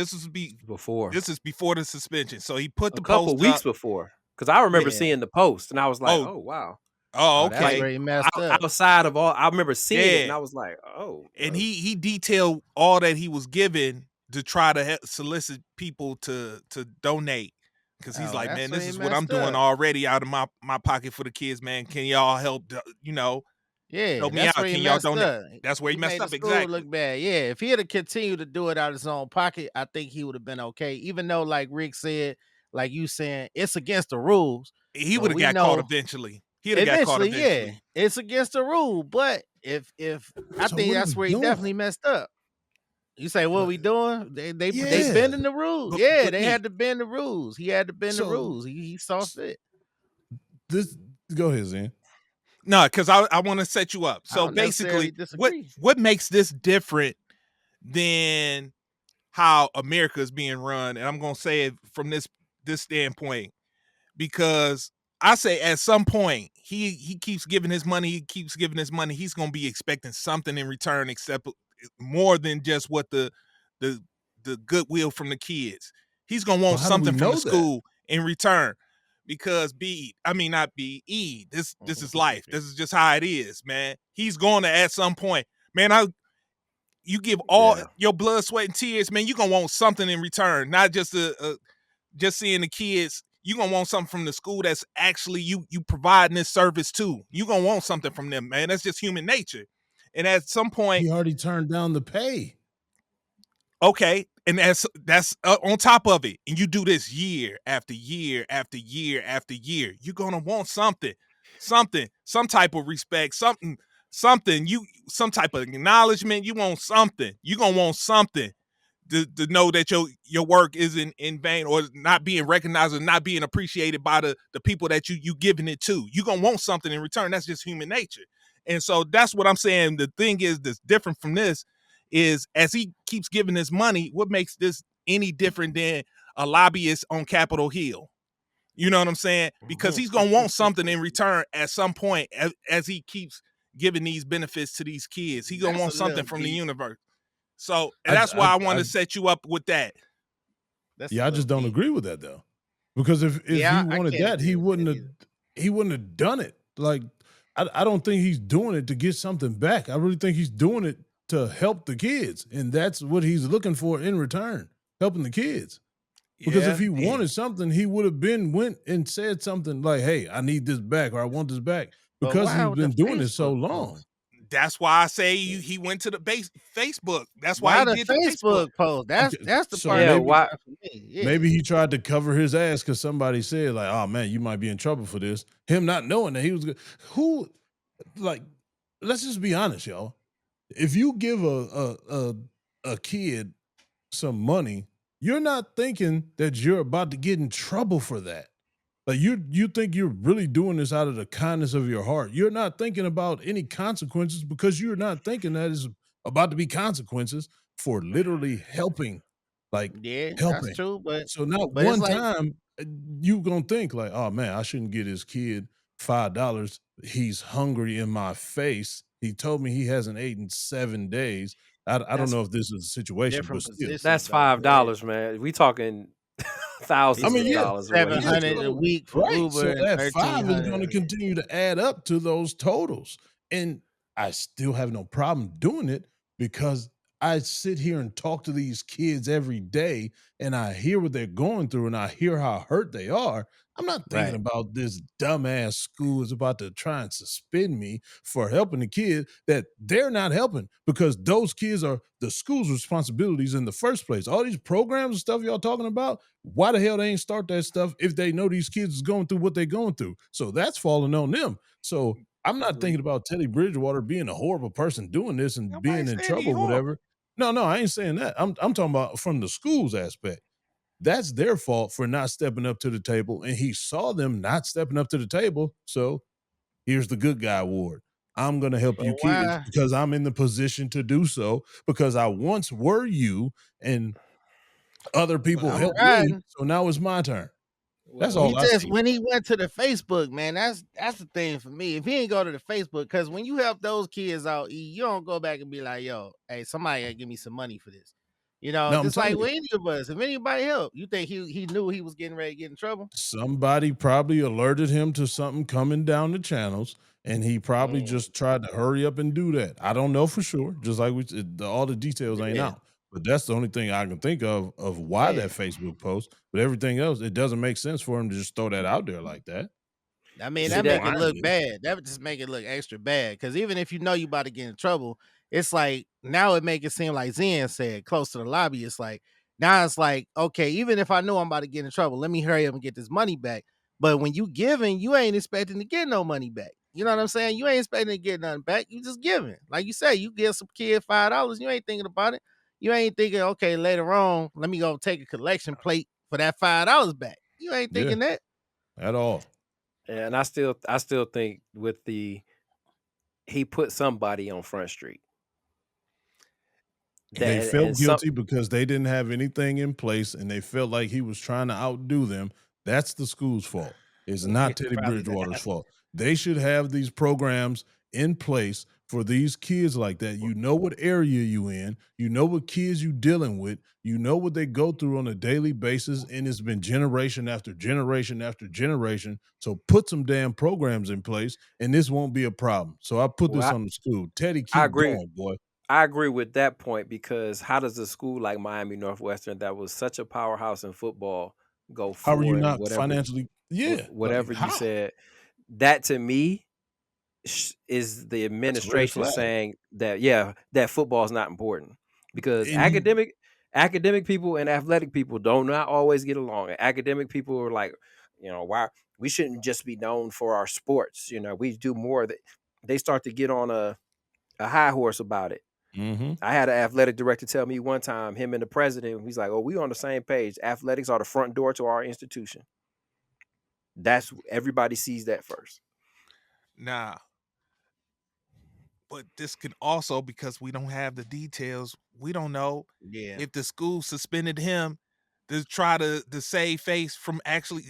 Speaker 3: Before.
Speaker 2: this is before the suspension. So he put
Speaker 3: A
Speaker 2: the
Speaker 3: couple
Speaker 2: post
Speaker 3: weeks
Speaker 2: up.
Speaker 3: before. Because I remember
Speaker 6: Yeah.
Speaker 3: seeing the post and I was like,
Speaker 2: Oh.
Speaker 3: oh wow.
Speaker 2: Oh,
Speaker 6: That's
Speaker 2: okay.
Speaker 6: where he messed up.
Speaker 3: Outside of all, I remember seeing it and
Speaker 2: Yeah.
Speaker 3: I was like, oh.
Speaker 2: And
Speaker 3: oh.
Speaker 2: he detailed all that he was given to try to solicit people to donate, because he's
Speaker 6: Oh,
Speaker 2: like,
Speaker 6: that's
Speaker 2: man,
Speaker 6: where
Speaker 2: this
Speaker 6: he
Speaker 2: is what I'm
Speaker 6: messed
Speaker 2: doing
Speaker 6: up.
Speaker 2: already out of my pocket for the kids, man. Can y'all help?
Speaker 6: Yeah,
Speaker 2: Help me
Speaker 6: that's
Speaker 2: out.
Speaker 6: where he
Speaker 2: Can y'all
Speaker 6: messed
Speaker 2: donate?
Speaker 6: up.
Speaker 2: That's where he messed
Speaker 6: made the
Speaker 2: up,
Speaker 6: school
Speaker 2: exactly.
Speaker 6: look bad. Yeah, if he had continued to do it out of his own pocket, I think he would have been okay. Even though, like Rick said, like you saying, it's against the rules.
Speaker 2: He
Speaker 6: But
Speaker 2: would have
Speaker 6: we
Speaker 2: got caught
Speaker 6: know
Speaker 2: eventually. He'd have got caught
Speaker 6: yeah,
Speaker 2: eventually.
Speaker 6: it's against the rule. But if I
Speaker 1: So
Speaker 6: think
Speaker 1: what are
Speaker 6: that's
Speaker 1: we
Speaker 6: where he
Speaker 1: doing?
Speaker 6: definitely messed up. You say, what we doing? They
Speaker 1: Yeah.
Speaker 6: bending the rules.
Speaker 2: But
Speaker 6: Yeah, they
Speaker 2: me,
Speaker 6: had to bend the rules. He had to bend the
Speaker 1: So-
Speaker 6: rules. He saw fit.
Speaker 1: Go ahead, Zen.
Speaker 2: no, because I want to set you up.
Speaker 6: I
Speaker 2: So
Speaker 6: don't necessarily
Speaker 2: basically, what
Speaker 6: disagree.
Speaker 2: makes this different than how America is being run? And I'm gonna say it from this standpoint, because I say at some point he keeps giving his money, he's gonna be expecting something in return, except more than just what the goodwill from the kids. He's gonna want
Speaker 1: Well, how do we
Speaker 2: something from
Speaker 1: know
Speaker 2: the
Speaker 1: that?
Speaker 2: school in return. Because not B-E. This is life. This is just how it is, man. He's going to, at some point, man, you give all your blood, sweat, and tears, man, you're gonna want something in return. Not just just seeing the kids. You're gonna want something from the school that's actually you providing this service to. You're gonna want something from them, man. That's just human nature. And at some point,
Speaker 1: He already turned down the pay.
Speaker 2: okay, and that's on top of it, and you do this year after year after year after year, you're gonna want some type of respect, some type of acknowledgement. You want something. You're gonna want something to know that your work isn't in vain, or not being recognized, or not being appreciated by the people that you giving it to. You're gonna want something in return. That's just human nature. And so that's what I'm saying. The thing is that's different from this is, as he keeps giving this money, what makes this any different than a lobbyist on Capitol Hill? You know what I'm saying? Because he's going to want something in return at some point, as he keeps giving these benefits to these kids. He's going to want something from the universe. So that's why I want to set you up with that.
Speaker 1: I just don't agree with that, though. Because if he wanted that, he wouldn't have done it. Like, I don't think he's doing it to get something back. I really think he's doing it to help the kids, and that's what he's looking for in return, helping the kids. Because if he wanted something, he would have went and said something like, hey, I need this back, or I want this back.
Speaker 6: But
Speaker 1: because
Speaker 6: why
Speaker 1: he's
Speaker 6: with the
Speaker 1: been doing it so
Speaker 6: Facebook
Speaker 1: long.
Speaker 6: post?
Speaker 2: That's why I say he went to the Facebook. That's why
Speaker 6: Why
Speaker 2: he
Speaker 6: the
Speaker 2: did the Facebook.
Speaker 6: Facebook post?
Speaker 1: Okay,
Speaker 6: That's the
Speaker 1: so
Speaker 6: part
Speaker 3: Yeah,
Speaker 6: that
Speaker 1: maybe
Speaker 3: why?
Speaker 6: for me. Yeah.
Speaker 1: maybe he tried to cover his ass because somebody said like, "Oh man, you might be in trouble for this." Him not knowing that he was good. Who, like, let's just be honest, y'all. If you give a kid some money, you're not thinking that you're about to get in trouble for that. Like you think you're really doing this out of the kindness of your heart. You're not thinking about any consequences because you're not thinking that is about to be consequences for literally helping, like
Speaker 6: Yeah, that's
Speaker 1: helping.
Speaker 6: true.
Speaker 1: So not
Speaker 6: But it's
Speaker 1: one
Speaker 6: like,
Speaker 1: time you gonna think like, oh man, I shouldn't get his kid $5. He's hungry in my face. He told me he hasn't eaten 7 days. I don't
Speaker 3: That's
Speaker 1: know if this is a situation, but
Speaker 6: different
Speaker 1: still.
Speaker 6: positions
Speaker 3: that's
Speaker 6: though. Yeah.
Speaker 3: $5, man. We talking
Speaker 1: I
Speaker 3: thousands
Speaker 1: mean,
Speaker 3: of
Speaker 1: yeah,
Speaker 3: dollars or
Speaker 6: Seven
Speaker 3: whatever.
Speaker 1: yeah,
Speaker 6: hundred a
Speaker 1: so
Speaker 6: week for
Speaker 1: right,
Speaker 6: Uber
Speaker 1: so
Speaker 6: and
Speaker 1: that 5 is
Speaker 6: 1,300.
Speaker 1: gonna continue to add up to those totals, and I still have no problem doing it because I sit here and talk to these kids every day, and I hear what they're going through, and I hear how hurt they are. I'm not thinking
Speaker 6: Right.
Speaker 1: about this dumbass school is about to try and suspend me for helping the kid that they're not helping because those kids are the school's responsibilities in the first place. All these programs and stuff y'all talking about, why the hell they ain't start that stuff if they know these kids is going through what they're going through? So that's falling on them. So I'm not
Speaker 2: We
Speaker 1: thinking about Teddy Bridgewater being a horrible person doing this and
Speaker 2: Nobody
Speaker 1: being in
Speaker 2: said he
Speaker 1: trouble,
Speaker 2: horrible.
Speaker 1: whatever. No, I ain't saying that. I'm talking about from the school's aspect. That's their fault for not stepping up to the table. And he saw them not stepping up to the table. So here's the good guy award. I'm going to help
Speaker 6: But
Speaker 1: you kids
Speaker 6: why?
Speaker 1: because I'm in the position to do so because I once were you and other
Speaker 2: But
Speaker 1: people
Speaker 2: I
Speaker 6: I'm
Speaker 2: don't.
Speaker 1: helped me.
Speaker 6: riding.
Speaker 1: So now it's my turn. That's
Speaker 3: Well,
Speaker 6: He
Speaker 1: all I
Speaker 6: just
Speaker 1: see.
Speaker 6: when he went to the Facebook, man, that's the thing for me. If he ain't go to the Facebook, because when you help those kids out, you don't go back and be like, yo, hey, somebody gotta give me some money for this. You know,
Speaker 1: No, I'm
Speaker 6: just
Speaker 1: telling
Speaker 6: like
Speaker 1: you.
Speaker 6: with any of us, if anybody help, you think he knew he was getting ready to get in trouble?
Speaker 1: Somebody probably alerted him to something coming down the channels, and he probably
Speaker 6: Mm,
Speaker 1: just tried to hurry up and do that. I don't know for sure. Just like all the details ain't
Speaker 6: yeah,
Speaker 1: out, but that's the only thing I can think of why
Speaker 6: yeah.
Speaker 1: that Facebook post. But everything else, it doesn't make sense for him to just throw that out there like that.
Speaker 6: I mean,
Speaker 1: Just
Speaker 3: see
Speaker 6: that make
Speaker 3: that?
Speaker 6: it look
Speaker 1: blindly.
Speaker 6: bad. That would just make it look extra bad. Because even if you know you about to get in trouble, it's like now it make it seem like Zen said, close to the lobby. It's like now it's like, okay, even if I know I'm about to get in trouble, let me hurry up and get this money back. But when you giving, you ain't expecting to get no money back. You know what I'm saying? You ain't expecting to get nothing back. You just giving. Like you say, you give some kid $5. You ain't thinking about it. You ain't thinking, okay, later on, let me go take a collection plate for that $5 back. You ain't
Speaker 1: Yeah,
Speaker 6: thinking that.
Speaker 1: at all.
Speaker 3: And I still think with he put somebody on Front Street.
Speaker 1: They
Speaker 3: That
Speaker 1: felt
Speaker 3: and some
Speaker 1: guilty because they didn't have anything in place and they felt like he was trying to outdo them. That's the school's fault. It's not Teddy
Speaker 6: Probably
Speaker 1: Bridgewater's
Speaker 6: that.
Speaker 1: fault. They should have these programs in place for these kids like that. You know what area you in, you know what kids you dealing with, you know what they go through on a daily basis, and it's been generation after generation after generation. So put some damn programs in place and this won't be a problem. So I put this
Speaker 3: well,
Speaker 1: on the school. Teddy,
Speaker 3: I
Speaker 1: keep
Speaker 3: agree.
Speaker 1: going, boy.
Speaker 3: I agree with that point because how does a school like Miami Northwestern that was such a powerhouse in football go
Speaker 1: How are you
Speaker 3: 4 and
Speaker 1: not
Speaker 3: whatever
Speaker 1: financially? Yeah, like
Speaker 3: whatever you
Speaker 1: how?
Speaker 3: said? That to me is the
Speaker 1: That's a red
Speaker 3: administration
Speaker 1: flag.
Speaker 3: saying that that football is not important because
Speaker 1: And you
Speaker 3: academic people and athletic people do not always get along. And academic people are like, why we shouldn't just be known for our sports. We do more. That they start to get on a high horse about it.
Speaker 1: mhm.
Speaker 3: I had an athletic director tell me one time, him and the president, he's like, "Oh, we on the same page. Athletics are the front door to our institution." That's everybody sees that first.
Speaker 2: Nah, but this could also because we don't have the details. We don't know
Speaker 6: Yeah.
Speaker 2: if the school suspended him to try to save face from actually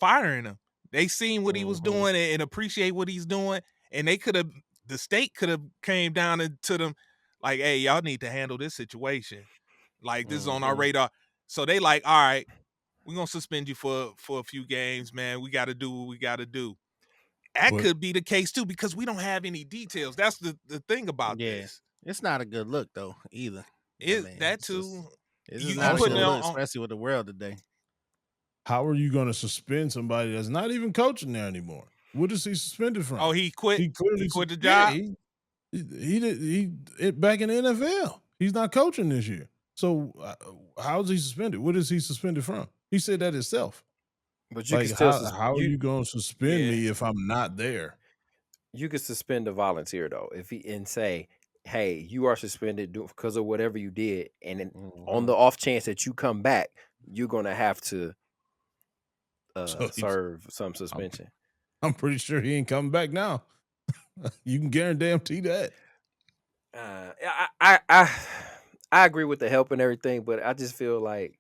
Speaker 2: firing him. They seen what he was
Speaker 6: Mhm.
Speaker 2: doing and appreciate what he's doing, and the state could have came down to them like, "Hey, y'all need to handle this situation. Like this is on our
Speaker 6: Mhm.
Speaker 2: radar." So they like, "All right, we're gonna suspend you for a few games, man. We got to do what we got to do." That
Speaker 1: But
Speaker 2: could be the case too because we don't have any details. That's the thing about
Speaker 6: Yeah.
Speaker 2: this.
Speaker 6: It's not a good look though, either. I
Speaker 2: It
Speaker 6: mean,
Speaker 2: that too.
Speaker 6: it's just
Speaker 2: You
Speaker 6: not a
Speaker 2: putting
Speaker 6: good
Speaker 2: it
Speaker 1: also,
Speaker 6: look,
Speaker 2: on.
Speaker 6: especially with the world today.
Speaker 1: how are you going to suspend somebody that's not even coaching there anymore? What is he suspended from?
Speaker 2: Oh, he quit.
Speaker 1: He clearly
Speaker 2: He quit the
Speaker 1: yeah,
Speaker 2: job.
Speaker 1: he did back in the NFL. He's not coaching this year. So how is he suspended? What is he suspended from? He said that himself.
Speaker 3: But you can
Speaker 1: Like
Speaker 3: still
Speaker 1: how are you going to suspend
Speaker 2: Yeah.
Speaker 1: me if I'm not there?
Speaker 3: you could suspend a volunteer though if he and say, "Hey, you are suspended because of whatever you did," and then on the off chance that you come back, you're gonna have to
Speaker 1: So
Speaker 3: serve some
Speaker 1: I'm,
Speaker 3: suspension.
Speaker 1: I'm pretty sure he ain't coming back now. You can guarantee that.
Speaker 3: I agree with the help and everything, but I just feel like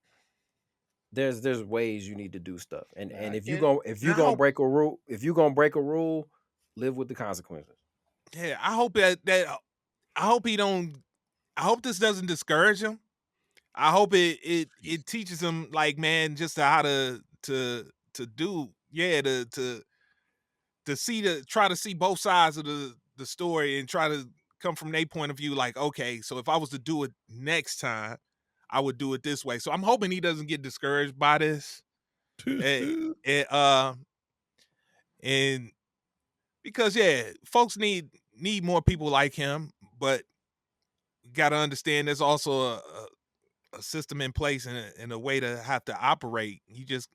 Speaker 3: there's ways you need to do stuff, and
Speaker 6: I
Speaker 3: if
Speaker 6: get it.
Speaker 3: you
Speaker 2: I
Speaker 3: gonna
Speaker 2: hope.
Speaker 3: break a rule, if you gonna break a rule, live with the consequences.
Speaker 2: Yeah, I hope that I hope he don't. I hope this doesn't discourage him. I hope it teaches him, like, man, just how to do, yeah, to see try to see both sides of the story and try to come from their point of view. Like, okay, so if I was to do it next time, I would do it this way. So I'm hoping he doesn't get discouraged by this. And, and because folks need more people like him, but got to understand there's also a system in place and a way to have to operate. You just,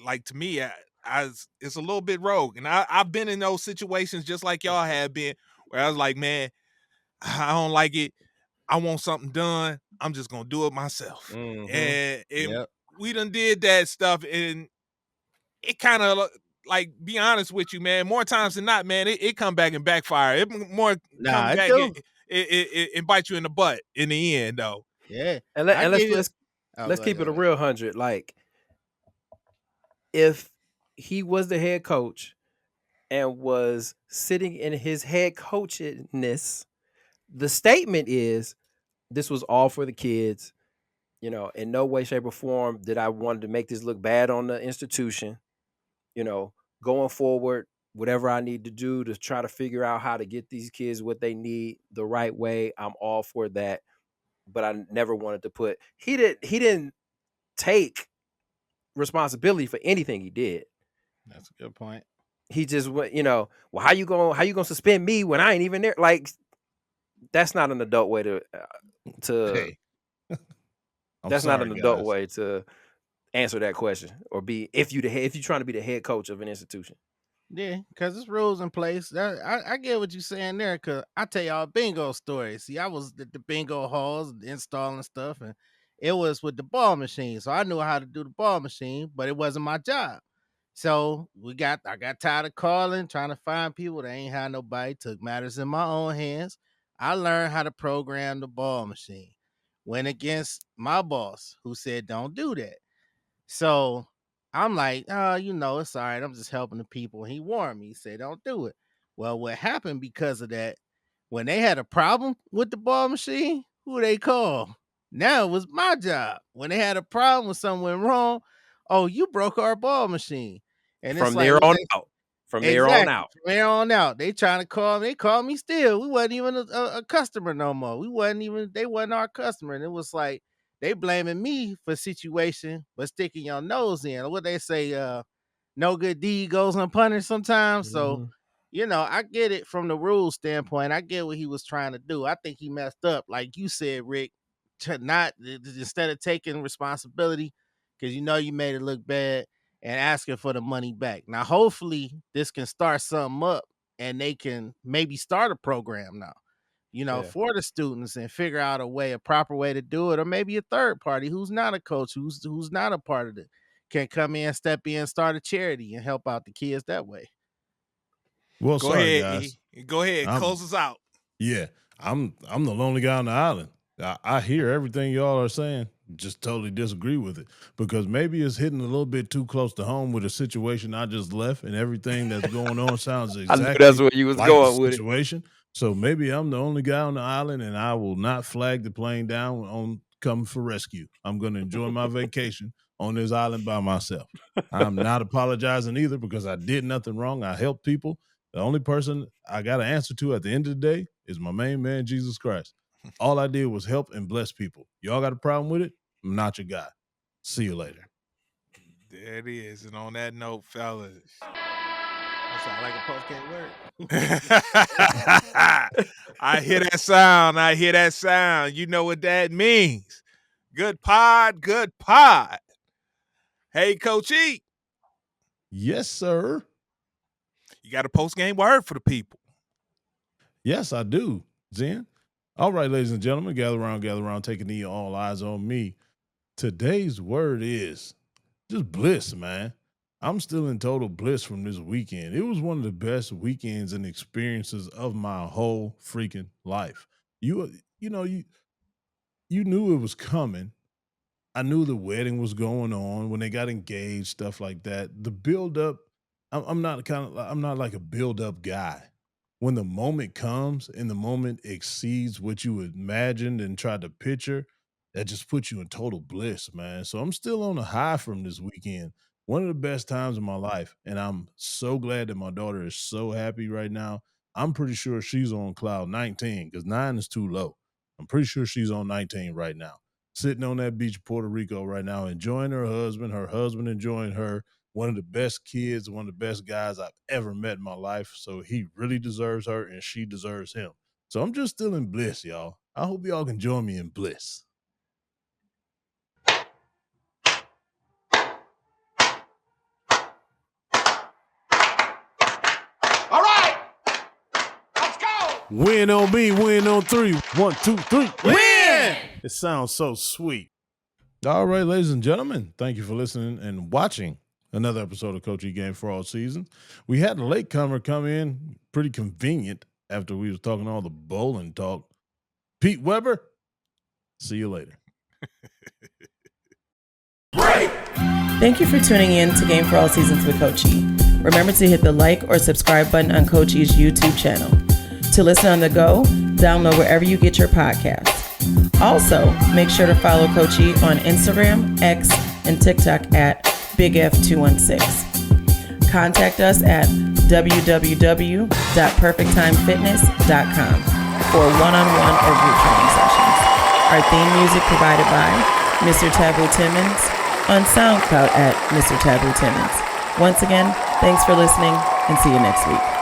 Speaker 2: like, to me, it's a little bit rogue, and I've been in those situations just like y'all have been, where I was like, man, I don't like it. I want something done. I'm just gonna do it myself. And
Speaker 6: Yep.
Speaker 2: we done did that stuff, and it kind of, like, be honest with you, man, more times than not, man, it come back and backfire. It more come
Speaker 6: Nah, I
Speaker 2: back
Speaker 6: do.
Speaker 2: and bite you in the butt in the end, though.
Speaker 6: Yeah.
Speaker 3: And
Speaker 6: I give you. Oh,
Speaker 3: let's
Speaker 6: go
Speaker 3: keep it a
Speaker 6: ahead.
Speaker 3: real 100. Like, if he was the head coach and was sitting in his head coachiness, the statement is this was all for the kids. In no way, shape, or form did I want to make this look bad on the institution. Going forward, whatever I need to do to try to figure out how to get these kids what they need the right way, I'm all for that. But I never wanted to put he didn't take responsibility for anything he did.
Speaker 6: That's a good point.
Speaker 3: He just went, well, how you gonna suspend me when I ain't even there? Like, that's not an adult way to
Speaker 1: Hey, I'm
Speaker 3: that's not
Speaker 1: sorry,
Speaker 3: an adult
Speaker 1: guys.
Speaker 3: way to answer that question, or be if you're trying to be the head coach of an institution.
Speaker 6: Yeah, because there's rules in place. I get what you're saying there. Cause I tell y'all a bingo story. See, I was at the bingo halls installing stuff, and it was with the ball machine. So I knew how to do the ball machine, but it wasn't my job. So I got tired of calling, trying to find people that ain't had nobody. Took matters in my own hands. I learned how to program the ball machine. Went against my boss, who said don't do that. So I'm like, it's all right. I'm just helping the people. He warned me. He said, don't do it. Well, what happened because of that, when they had a problem with the ball machine, who they call? Now it was my job. When they had a problem, when something went wrong, oh, you broke our ball machine. And it's
Speaker 3: From
Speaker 6: like,
Speaker 3: there
Speaker 6: what
Speaker 3: on
Speaker 6: they
Speaker 3: out. From there on
Speaker 6: exactly
Speaker 3: out.
Speaker 6: from there on out, they trying to call me. They called me still. We wasn't even a customer no more. They wasn't our customer. And it was like they blaming me for situation, but sticking your nose in. What they say, no good deed goes unpunished sometimes. So,
Speaker 3: Mhm.
Speaker 6: I get it from the rules standpoint. I get what he was trying to do. I think he messed up, like you said, Rick, to not instead of taking responsibility, because you made it look bad and asking for the money back. Now, hopefully, this can start something up and they can maybe start a program now,
Speaker 3: Yeah.
Speaker 6: for the students and figure out a proper way to do it, or maybe a third party who's not a coach, who's not a part of it, can come in, step in, start a charity and help out the kids that way.
Speaker 1: Well,
Speaker 2: Go
Speaker 1: sorry,
Speaker 2: ahead,
Speaker 1: guys.
Speaker 2: E. Go ahead,
Speaker 1: I'm
Speaker 2: close us out.
Speaker 1: Yeah, I'm the lonely guy on the island. I hear everything y'all are saying, just totally disagree with it because maybe it's hitting a little bit too close to home with a situation I just left, and everything that's going on sounds
Speaker 3: I knew that's
Speaker 1: exactly
Speaker 3: where you was
Speaker 1: like the
Speaker 3: going with it.
Speaker 1: situation. So maybe I'm the only guy on the island, and I will not flag the plane down on coming for rescue. I'm going to enjoy my vacation on this island by myself. I'm not apologizing either because I did nothing wrong. I helped people. The only person I got to answer to at the end of the day is my main man, Jesus Christ. All I did was help and bless people. Y'all got a problem with it? I'm not your guy. See you later.
Speaker 2: There it is. And on that note, fellas,
Speaker 6: That sound like a post-game word.
Speaker 2: I hear that sound. I hear that sound. You know what that means. Good pod, good pod. Hey, Coach E,
Speaker 1: Yes, sir.
Speaker 2: you got a post-game word for the people.
Speaker 1: Yes, I do, Zen. All right, ladies and gentlemen, gather around, take a knee, all eyes on me. Today's word is just bliss, man. I'm still in total bliss from this weekend. It was one of the best weekends and experiences of my whole freaking life. You knew it was coming. I knew the wedding was going on when they got engaged, stuff like that. The build up, I'm not like a build up guy. When the moment comes and the moment exceeds what you imagined and tried to picture, that just puts you in total bliss, man. So I'm still on a high from this weekend. One of the best times of my life. And I'm so glad that my daughter is so happy right now. I'm pretty sure she's on cloud 19 because 9 is too low. I'm pretty sure she's on 19 right now. Sitting on that beach of Puerto Rico right now, enjoying her husband enjoying her. One of the best kids, one of the best guys I've ever met in my life. So he really deserves her and she deserves him. So I'm just still in bliss, y'all. I hope y'all can join me in bliss.
Speaker 5: All right, let's go.
Speaker 1: Win on me, win on 3. 1, 2, 3.
Speaker 6: Win!
Speaker 1: It sounds so sweet. All right, ladies and gentlemen, thank you for listening and watching another episode of Coach E Game for All Seasons. We had a latecomer come in, pretty convenient after we was talking all the bowling talk. Pete Weber, see you later.
Speaker 7: Thank you for tuning in to Game for All Seasons with Coach E. Remember to hit the like or subscribe button on Coach E's YouTube channel. To listen on the go, download wherever you get your podcasts. Also, make sure to follow Coach E on Instagram, X, and TikTok at BigF216. Contact us at www.perfecttimefitness.com for one-on-one or group training sessions. Our theme music provided by Mr. Taboo Timmons on SoundCloud at Mr. Taboo Timmons. Once again, thanks for listening and see you next week.